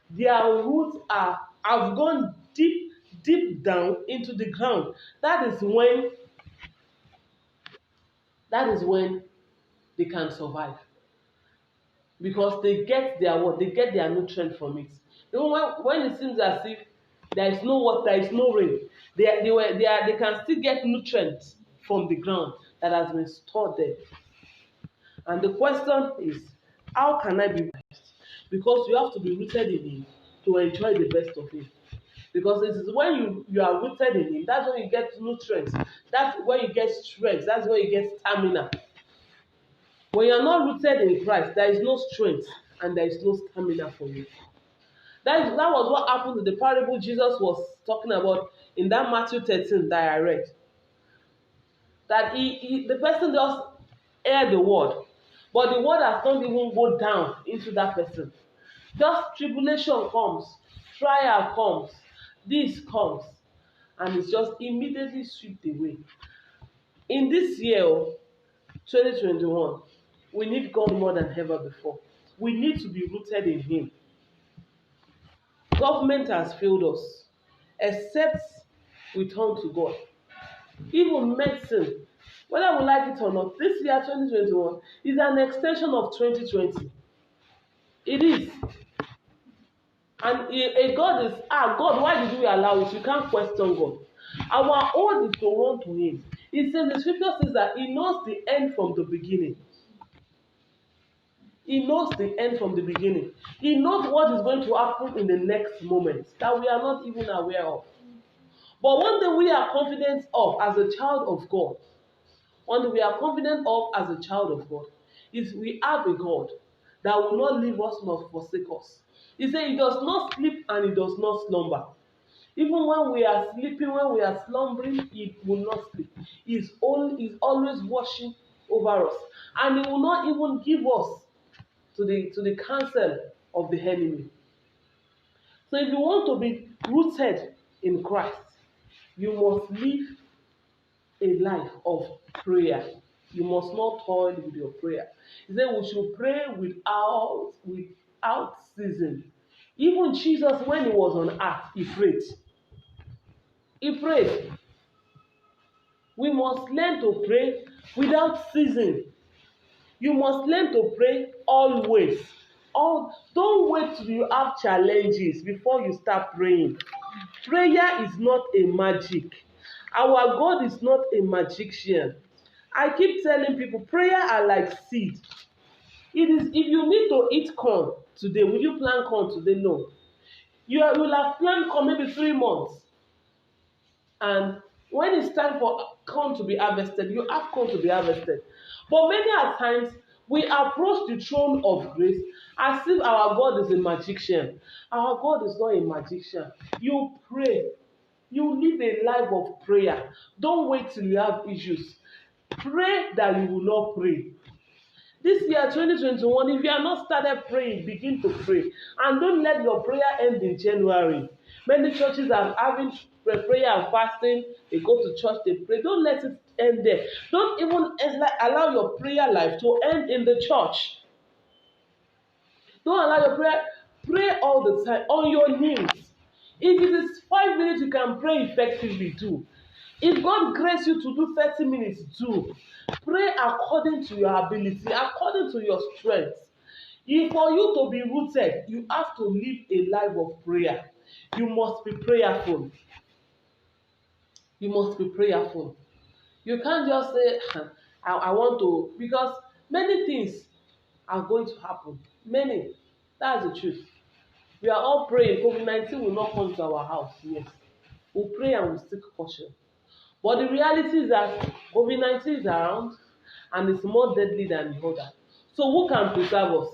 Speaker 2: Their roots have gone deep down into the ground. That is when they can survive. Because they get their what? They get their nutrient from it. When it seems as if There is no water, there is no rain. They can still get nutrients from the ground that has been stored there. And the question is, how can I be blessed? Because you have to be rooted in Him to enjoy the best of Him. Because it is when you are rooted in Him, that's when you get nutrients. That's when you get strength. That's when you get stamina. When you are not rooted in Christ, there is no strength and there is no stamina for you. That was what happened in the parable Jesus was talking about in that Matthew 13 that I read. That the person just heard the word, but the word has not even go down into that person. Just tribulation comes, trial comes, this comes, and it's just immediately swept away. In this year, 2021, we need God more than ever before. We need to be rooted in Him. Government has failed us, except we turn to God. Even medicine, whether we like it or not, this year 2021 is an extension of 2020. It is. And a God is, God, why did we allow it? You can't question God. Our own is to run to Him. It says, the scripture says that He knows the end from the beginning. He knows the end from the beginning. He knows what is going to happen in the next moment that we are not even aware of. But one thing we are confident of as a child of God, is we have a God that will not leave us nor forsake us. He said He does not sleep and He does not slumber. Even when we are sleeping, when we are slumbering, He will not sleep. He's always watching over us. And He will not even give us to the counsel of the enemy. So if you want to be rooted in Christ, you must live a life of prayer. You must not toil with your prayer. He said we should pray without ceasing. Even Jesus, when He was on earth, He prayed. He prayed. We must learn to pray without ceasing. You must learn to pray always. Don't wait till you have challenges before you start praying. Prayer is not a magic. Our God is not a magician. I keep telling people, prayer are like seed. It is. If you need to eat corn today, will you plant corn today? No. You will have planted corn maybe 3 months. And when it's time for corn to be harvested, you have corn to be harvested. But many a times, we approach the throne of grace as if our God is a magician. Our God is not a magician. You pray. You live a life of prayer. Don't wait till you have issues. Pray that you will not pray. This year, 2021, if you are not started praying, begin to pray. And don't let your prayer end in January. Many churches are having prayer and fasting. They go to church, they pray. Don't let it end there. Don't even allow your prayer life to end in the church. Don't allow your prayer. Pray all the time on your knees. If it is 5 minutes you can pray effectively, do. If God grace you to do 30 minutes, do. Pray according to your ability, according to your strength. If for you to be rooted, you have to live a life of prayer. You must be prayerful. You must be prayerful. You can't just say, I want to, because many things are going to happen. Many. That's the truth. We are all praying. COVID-19 will not come to our house. Yes. We'll pray and we'll seek caution. But the reality is that COVID-19 is around and it's more deadly than the other. So who can preserve us?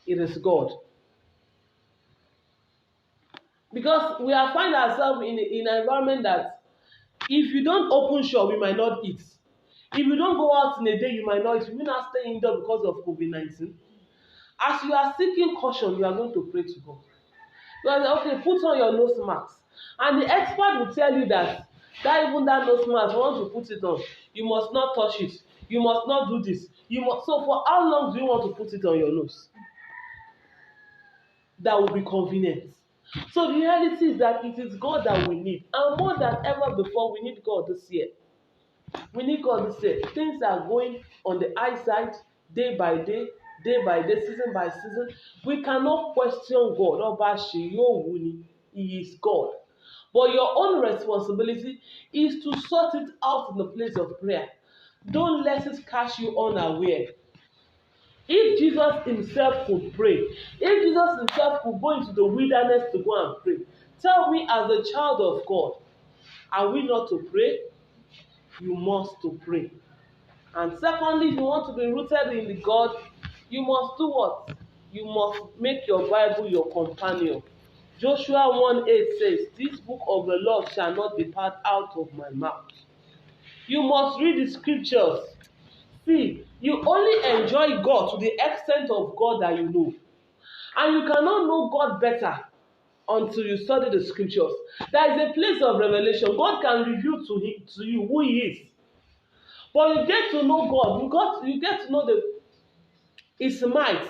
Speaker 2: It is God. Because we are find ourselves in an environment that if you don't open shop, we might not eat. If you don't go out in a day, you might not eat. You will not stay indoors because of COVID-19. As you are seeking caution, you are going to pray to God. You are like, okay, put on your nose mask. And the expert will tell you that even that nose mask, once you put it on, you must not touch it. You must not do this. So for how long do you want to put it on your nose? That will be convenient. So the reality is that it is God that we need. And more than ever before, we need God this year. We need God this year. Things are going on the high side day by day, season by season. We cannot question God. He is God. But your own responsibility is to sort it out in the place of prayer. Don't let it catch you unaware. If Jesus himself could pray, if Jesus himself could go into the wilderness to go and pray, tell me, as a child of God, are we not to pray? You must to pray. And secondly, if you want to be rooted in the God, you must do what? You must make your Bible your companion. Joshua 1:8 says, "This book of the law shall not depart out of my mouth." You must read the scriptures. See, you only enjoy God to the extent of God that you know. And you cannot know God better until you study the scriptures. There is a place of revelation. God can reveal to you who He is. But you get to know God. You get to know His might,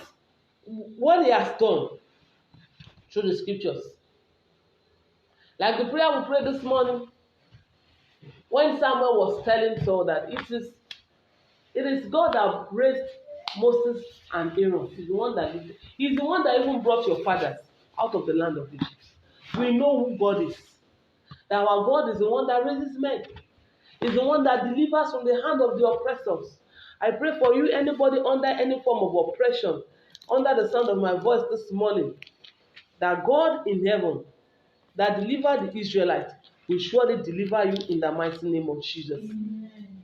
Speaker 2: what He has done through the scriptures. Like the prayer we prayed this morning, when Samuel was telling Saul that it is God that raised Moses and Aaron. He's the one that did it. He's the one that even brought your fathers out of the land of Egypt. We know who God is. That our God is the one that raises men. Is the one that delivers from the hand of the oppressors. I pray for you, anybody under any form of oppression, under the sound of my voice this morning, that God in heaven that delivered the Israelites will surely deliver you in the mighty name of Jesus. Amen.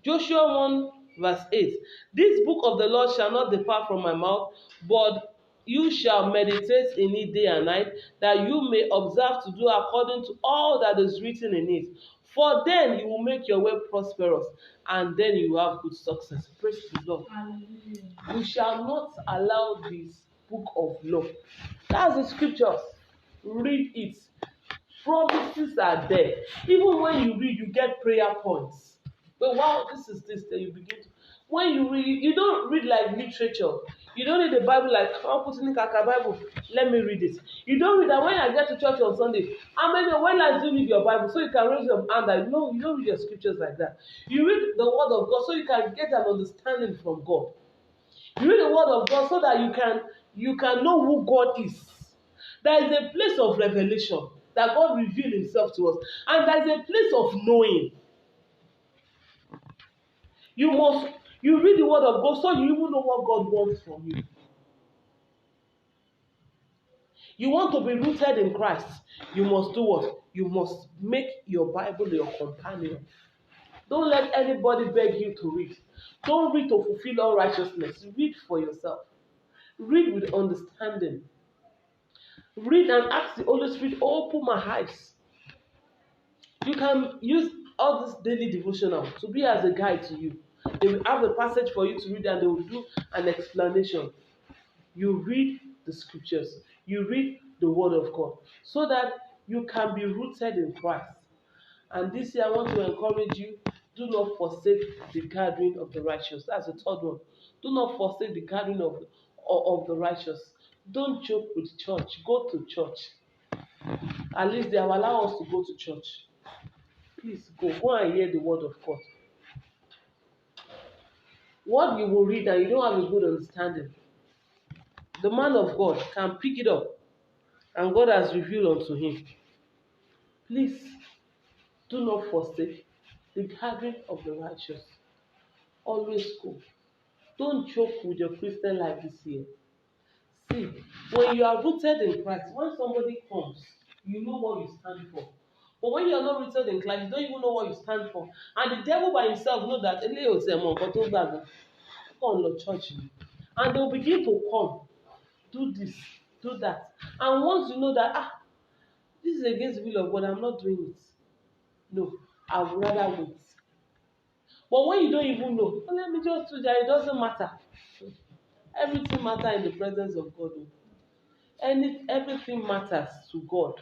Speaker 2: Joshua 1:8. This book of the Lord shall not depart from my mouth, but you shall meditate in it day and night, that you may observe to do according to all that is written in it. For then you will make your way prosperous, and then you will have good success. Praise the Lord. Hallelujah. You shall not allow this book of law. That's the scriptures. Read it. Promises are there. Even when you read, you get prayer points. But wow, this is this. Then you begin to. When you read, you don't read like literature. You don't read the Bible like, "Oh, put in the Bible. Let me read it." You don't read that when I get to church on Sunday. How many? When last do you read your Bible so you can raise your hand? That you don't read your scriptures like that. You read the Word of God so you can get an understanding from God. You read the Word of God so that you can know who God is. There is a place of revelation that God revealed Himself to us, and there is a place of knowing. You read the Word of God so you even know what God wants from you. You want to be rooted in Christ. You must do what? You must make your Bible your companion. Don't let anybody beg you to read. Don't read to fulfill all righteousness. Read for yourself. Read with understanding. Read and ask the Holy Spirit, open my eyes. You can use all this daily devotional to be as a guide to you. They will have a passage for you to read and they will do an explanation. You read the scriptures. You read the word of God so that you can be rooted in Christ. And this year I want to encourage you, do not forsake the gathering of the righteous. That's the third one. Do not forsake the gathering of the righteous. Don't joke with church. Go to church. At least they have allowed us to go to church. Please go and hear the word of God. What you will read and you don't have a good understanding, the man of God can pick it up and God has revealed unto him. Please do not forsake the gathering of the righteous. Always go. Don't joke with your Christian life this year. See, when you are rooted in Christ, when somebody comes, you know what you stand for. But when you are not rooted in Christ, you don't even know what you stand for. And the devil by himself knows that come to church. And they'll begin to come, do this, do that. And once you know that, this is against the will of God, I'm not doing it. No, I would rather wait. But when you don't even know, let me just do that, it doesn't matter. Everything matters in the presence of God. Everything matters to God.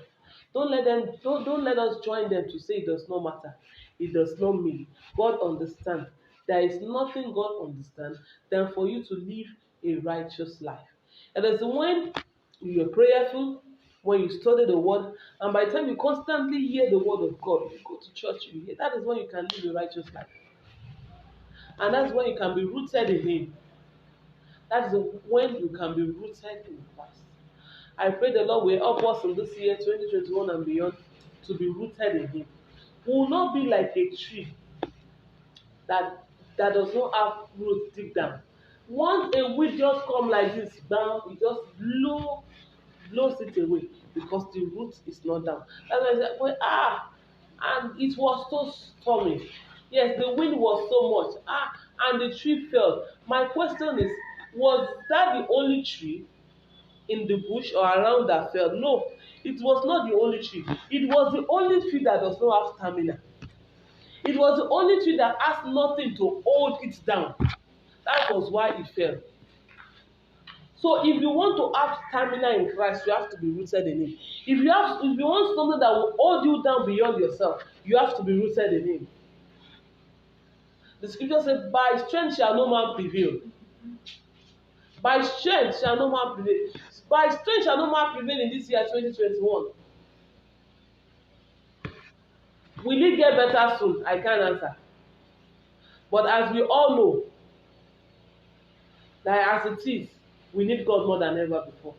Speaker 2: Don't let us join them to say it does not matter. It does not mean. God understands. There is nothing God understands than for you to live a righteous life. And that's when you are prayerful, when you study the word, and by the time you constantly hear the word of God, you go to church, you hear. That is when you can live a righteous life. And that's when you can be rooted in Him. That is when you can be rooted in Christ. I pray the Lord will help us in this year 2021 and beyond to be rooted in Him. We will not be like a tree that does not have roots deep down. Once a wind just come like this down, it just blows it away because the root is not down. That's why I said, and it was so stormy. Yes, the wind was so much. And the tree fell. My question is, was that the only tree in the bush or around that fell? No, it was not the only tree. It was the only tree that does not have stamina. It was the only tree that has nothing to hold it down. That was why it fell. So if you want to have stamina in Christ, you have to be rooted in Him. If you want something that will hold you down beyond yourself, you have to be rooted in Him. The scripture says, "By strength shall no man prevail." By strength shall no man prevail. By strength shall no man prevail in this year 2021. Will it get better soon? I can't answer. But as we all know, that as it is, we need God more than ever before.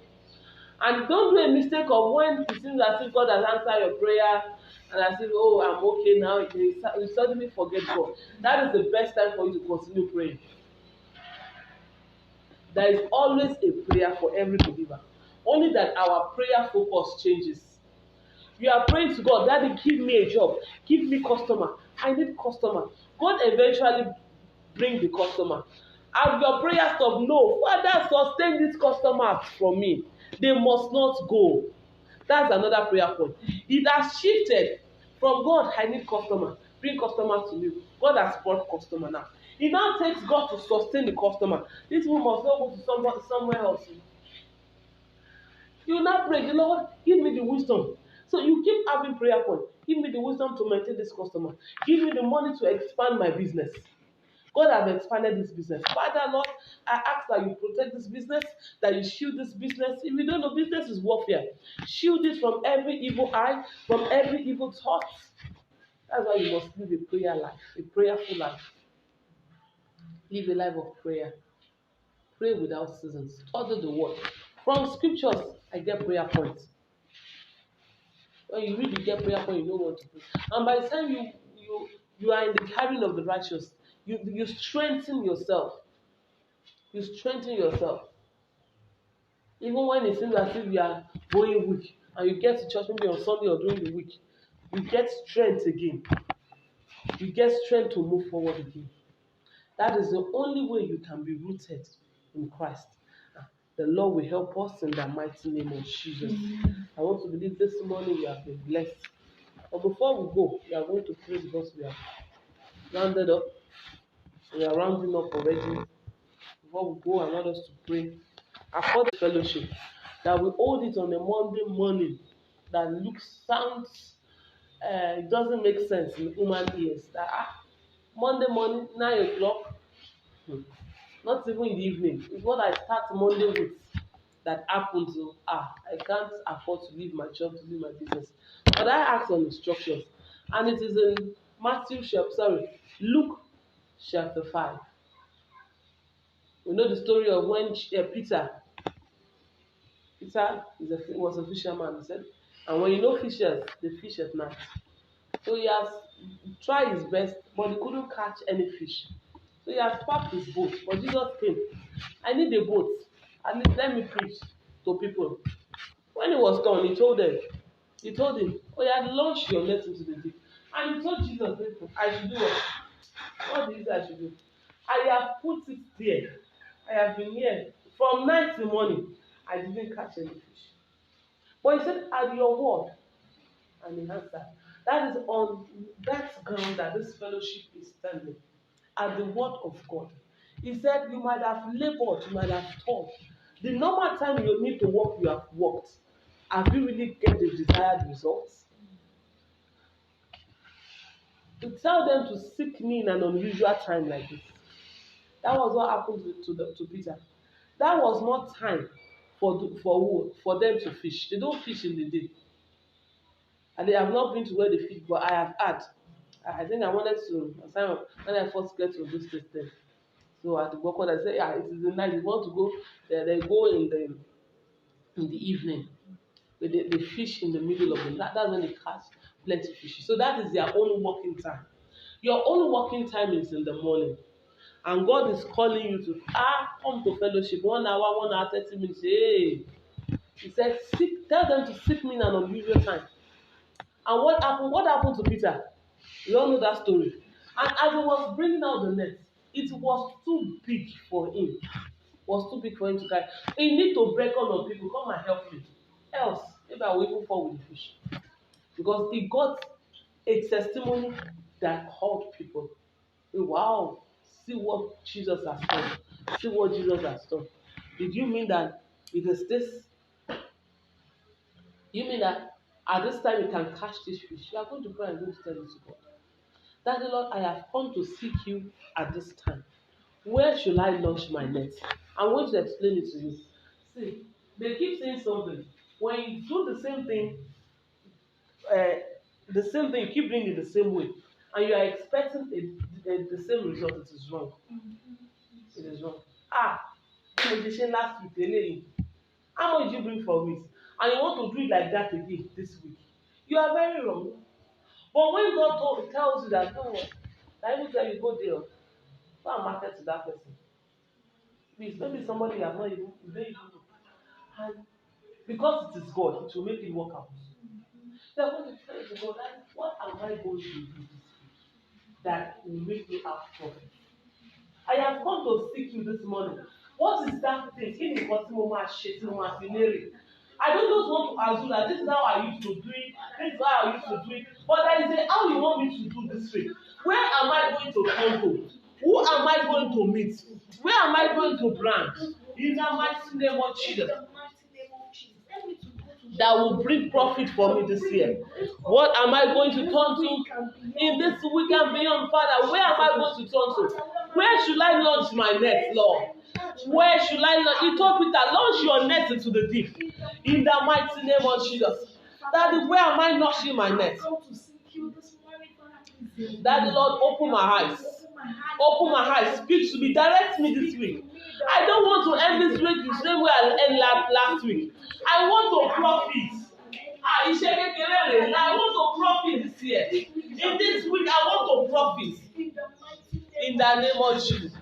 Speaker 2: And don't do a mistake of when it seems as if God has answered your prayer and as if, oh, I'm okay now, you suddenly forget God. That is the best time for you to continue praying. There is always a prayer for every believer. Only that our prayer focus changes. You are praying to God, Daddy, give me a job, give me customer. I need customer. God eventually bring the customer. As your prayer stop, no, Father, sustain these customers from me. They must not go. That's another prayer point. It has shifted from God, I need customer, bring customer to me. God has brought customer now. It now takes God to sustain the customer. This one must not go to somewhere else. You now pray, the Lord, give me the wisdom. So you keep having prayer point. Give me the wisdom to maintain this customer. Give me the money to expand my business. God has expanded this business. Father, Lord, I ask that you protect this business, that you shield this business. If you don't know, business is warfare. Shield it from every evil eye, from every evil thought. That's why you must live a prayer life, a prayerful life. Live a life of prayer. Pray without seasons. Study the word. From scriptures, I get prayer points. When you read, you get prayer point, you know what to pray. And by the time you are in the carrying of the righteous, you strengthen yourself. You strengthen yourself. Even when it seems as if you are going weak and you get to church maybe on Sunday or during the week, you get strength again. You get strength to move forward again. That is the only way you can be rooted in Christ. The Lord will help us in the mighty name of Jesus. I want to believe this morning we have been blessed. But before we go, we are going to pray because we are rounded up. We are rounding up already. Before we go, I want us to pray. Afford the fellowship that we hold it on a Monday morning that sounds, it doesn't make sense in human ears. That Monday morning, 9 o'clock, not even in the evening. It's what I start Monday with that happens. So, I can't afford to leave my job, to leave my business. But I ask on instructions, and it is in Luke chapter 5. We know the story of when Peter was a fisherman. He said, and when you know fishers, they fish at night. So he has tried his best, but he couldn't catch any fish. So he has parked his boat. But Jesus came. I need a boat. At least let me preach to people. When he was done, he told him, oh, you had launched your net into the deep. And he told Jesus, I should do what? What did he say I should do? I have put it there. I have been here from night to morning. I didn't catch any fish. But he said, at your word. And he answered. That is on that ground that this fellowship is standing. At the word of God. He said, you might have labored, you might have toiled. The normal time you need to work, you have worked. Have you really get the desired results? To tell them to seek me in an unusual time like this. That was what happened to Peter. That was not time for them to fish. They don't fish in the day. And they have not been to where they fish, but I have had. I think I wanted to, when I first get to this place. So at the Boko, I say, it is the night. You want to go, they go in in the evening. They fish in the middle of the night. That's when they catch plenty fish. So that is their own working time. Your own working time is in the morning. And God is calling you to come to fellowship 1 hour, 1 hour, 30 minutes. Hey, He said, tell them to seek me in an unusual time. And what happened? What happened to Peter? You all know that story. And as he was bringing out the net, it was too big for him. Was too big for him to carry. He need to break on people. Come and help me. Else, maybe I will even fall with the fish. Because he got a testimony that called people. Wow, see what Jesus has done. See what Jesus has done. Did you mean that it is this? You mean that at this time you can catch this fish? You are going to pray and going to tell it to God. Daddy Lord, I have come to seek you at this time. Where should I launch my net? I'm going to explain it to you. See, they keep saying something. When you do the same thing, you keep doing it the same way, and you are expecting the same result, it is wrong. It is wrong. Last week, how much did you bring for it? And you want to do it like that again this week. You are very wrong. But when God tells you that, no, I will tell you, go there, go and market to that person. Please, maybe somebody you have not even, and because it is God, it will make it work out. They are going to tell you to God, what am I going to do this week that will make me have profit? I have come to seek you this morning. What is that thing? I don't just want to assume that this is how I used to do it, this is how I used to do it, but there is a how you want me to do this week. Where am I going to come to? Who am I going to meet? Where am I going to branch? In the mighty name of Jesus. That will bring profit for me this year. What am I going to turn to in this week and beyond, Father? Where am I going to turn to? Where should I launch my net, Lord? Where should I launch? He told Peter, launch your net into the deep. In the mighty name of Jesus. Daddy, where am I launching my net? Daddy, Lord, open my eyes. Open my eyes. Speak to me. Direct me this week. I don't want to end this week the same way I ended last week. I want to profit. I want to profit this year. In this week, I want to profit. In the name of Jesus.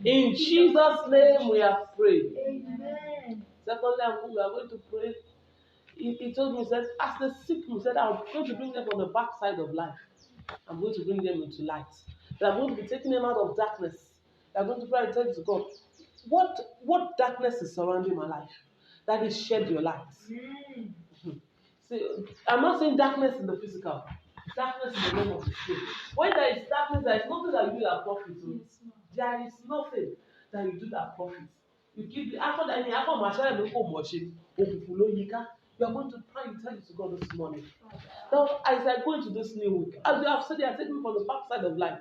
Speaker 2: In Jesus' name we have prayed. Amen. Secondly, we are going to pray. He told me, he said, as the sick, he said, I'm going to bring them on the backside of life. I'm going to bring them into light. That I'm going to be taking them out of darkness. I'm going to pray and tell you to God, what darkness is surrounding my life? That is shed your light. See, I'm not saying darkness in the physical. Darkness in the name of the spirit. When there is darkness, there is nothing that you do that profits. There is nothing that you do that profits. You keep the after that, you are going to pray and tell you to God this morning. Now, as I go into this new week, as you have said, they are taking me from the backside of life.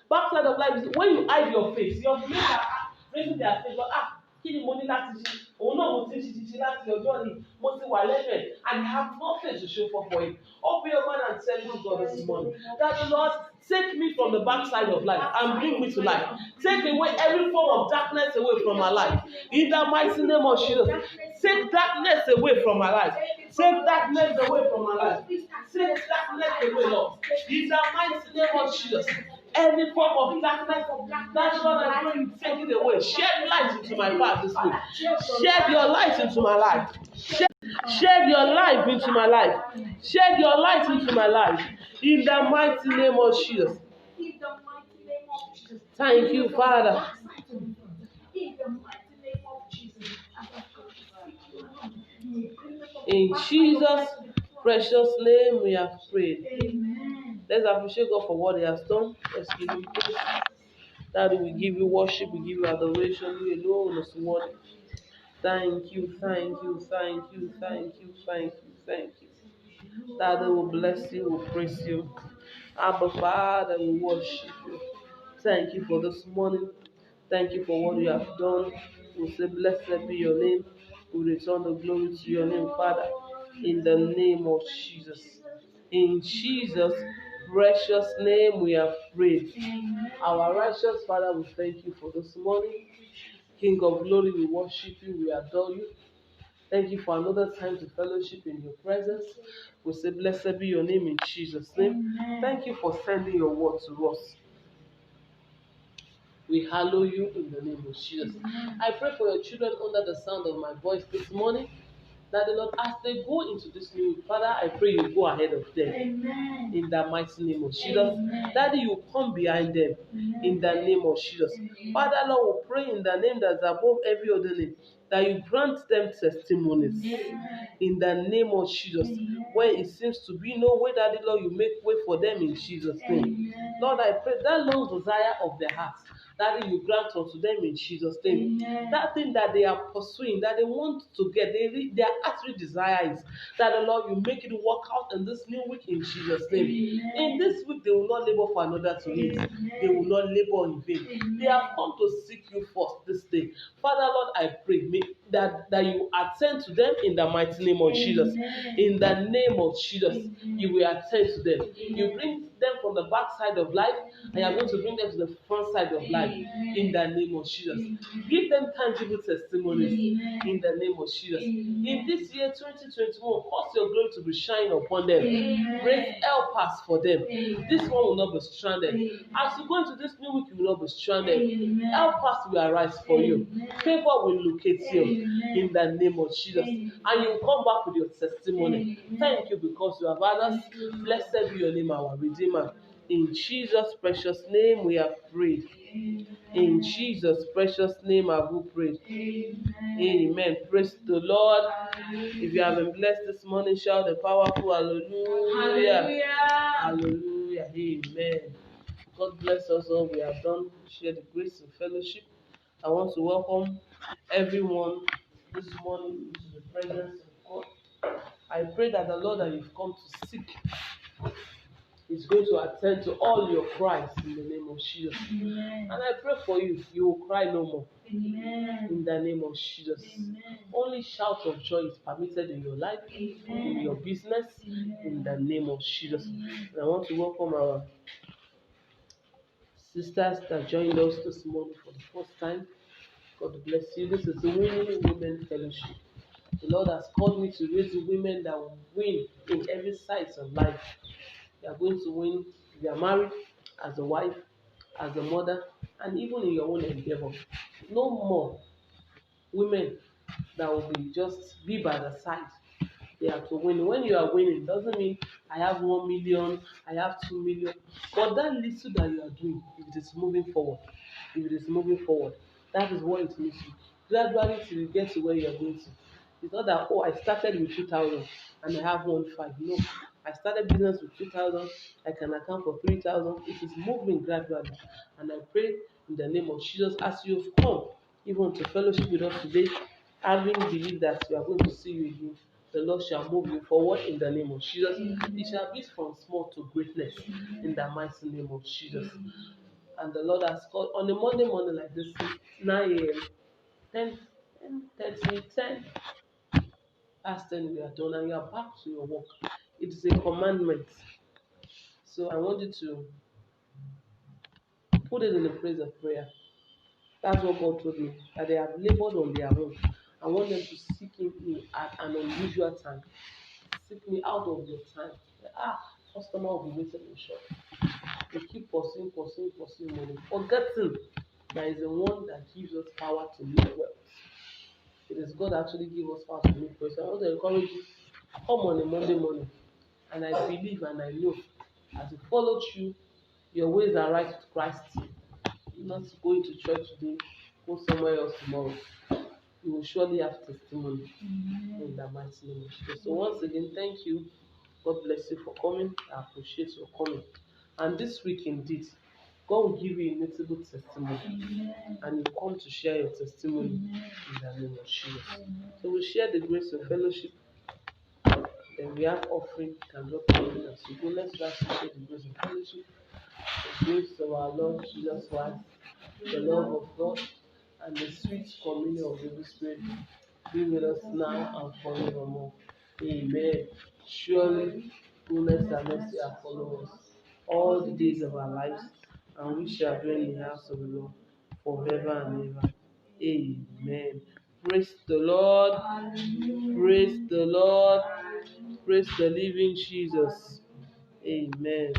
Speaker 2: Backside of life is when you hide your face. Your face are raising their face, but kí ni mo ní láti ṣe? Òun náà mo ti ṣe láti ọjọ́ ni mo ti wà lẹ́gbẹ̀ẹ́ and have nothing to show for it. Open your mind and tell you God this morning that the Lord take me from the backside of life and bring me to life. Take away every form of darkness away from my life. In the mighty name of Jesus, take darkness away from my life. Take darkness away from my life. Take darkness away, Lord. In the mighty name of Jesus. Any form of darkness, that's what I'm going to take it away. Shed light into my path this week. Shed your light into my life. Shed your light into my life. Shed your light into my life. In the mighty name of Jesus. Thank you, Father. In Jesus' precious name we have prayed. Amen. Let's appreciate God for what He has done. Let's give Him praise. Daddy, we give you worship, we give you adoration. You alone is worthy. Thank you, thank you, thank you, thank you, thank you, thank you. Daddy, we bless you, we praise you. Abba, Father, we worship you. Thank you for this morning. Thank you for what you have done. We say, blessed be your name. We return the glory to your name, Father, in the name of Jesus. In Jesus' precious name we have prayed. Our righteous Father, we thank you for this morning. King of glory, we worship you, we adore you. Thank you for another time to fellowship in your presence. We say, blessed be your name in Jesus' name. Thank you for sending your word to us. We hallow you in the name of Jesus. I pray for your children under the sound of my voice this morning, that the Lord, as they go into this new week, Father, I pray you go ahead of them. Amen. In the mighty name of Jesus. Amen. Daddy, you come behind them. Amen. In the name of Jesus. Amen. Father, Lord, we pray in the name that's above every other name, that you grant them testimonies. Amen. In the name of Jesus. Amen. Where it seems to be no way, Daddy, Lord, you make way for them in Jesus' name. Amen. Lord, I pray that long desire of their hearts, Daddy, you grant unto them in Jesus' name. Amen. That thing that they are pursuing, that they want to get, their actual desire is that the Lord, you make it work out in this new week in Jesus' name. Amen. In this week, they will not labor for another to eat. They will not labor in vain. Amen. They have come to seek you first this day. Father, Lord, I pray that you attend to them in the mighty name of Jesus. In the name of Jesus, you will attend to them. You bring them from the back side of life, and you are going to bring them to the front side of life. In the name of Jesus. Give them tangible testimonies. In the name of Jesus. In this year 2021, cause your glory to be shining upon them. Raise helpers for them. This one will not be stranded. As you go into this new week, you will not be stranded. Helpers will arise for you. Favor will locate you. In the name of Jesus. And you will come back with your testimony. Thank you because you have had us. Blessed be your name, our Redeemer. In Jesus' precious name we have prayed. In Jesus' precious name I will pray. Amen. Praise the Lord. If you have been blessed this morning, shout a powerful hallelujah. Hallelujah. Amen. God bless us all. We have done share the grace and fellowship. I want to welcome everyone this morning into the presence of God. I pray that the Lord that you've come to seek is going to attend to all your cries in the name of Jesus. Amen. And I pray for you, you will cry no more. Amen. In the name of Jesus. Amen. Only shout of joy is permitted in your life, amen, in your business, amen, in the name of Jesus. Amen. And I want to welcome our sisters that joined us this morning for the first time. God bless you. This is the Winning Women Fellowship. The Lord has called me to raise women that will win in every side of life. You are going to win if you are married, as a wife, as a mother, and even in your own endeavor. No more women that will be by the side. They have to win. When you are winning, doesn't mean I have 1 million, I have 2 million. But that little that you are doing, if it is moving forward, that is what it means. Gradually till you get to where you are going to. It's not that, oh, I started with 2,000 and I have 1,500. No, I started business with 2,000. I can account for 3,000. It is moving gradually. And I pray in the name of Jesus, as you have come even to fellowship with us today, having believed that we are going to see you again, the Lord shall move you forward in the name of Jesus. It shall be from small to greatness in the mighty name of Jesus. And the Lord has called on a Monday morning like this, 9 a.m., 10 past 10, we are done and you are back to your work. It is a commandment. So I want you to put it in the place of prayer. That's what God told me, that they have labored on their own. I want them to seek me at an unusual time. Seek me out of your time. Customer will be waiting in shop. They keep pursuing money, forgetting there is the one that gives us power to make wealth. It is God actually gives us power to make wealth. So I want to encourage you, come on a Monday morning, and I believe and I know as you follow through, your ways are right with Christ. You're not going to church today, go somewhere else tomorrow. You will surely have testimony in the mighty name of Jesus. So once again, thank you. God bless you for coming. I appreciate your coming. And this week indeed, God will give you a notable testimony. And you come to share your testimony in the name of Jesus. So we share the grace of fellowship. Then we have offering. You can drop offering as you go. Let's try to share the grace of fellowship. The grace of our Lord Jesus Christ, the love of God, and the sweet communion of the Holy Spirit be with us now and forevermore. Amen. Surely, goodness and mercy are follow us all the days of our lives, and we shall dwell in the house of the Lord forever and ever. Amen. Praise the Lord. Praise the Lord. Praise the living Jesus. Amen.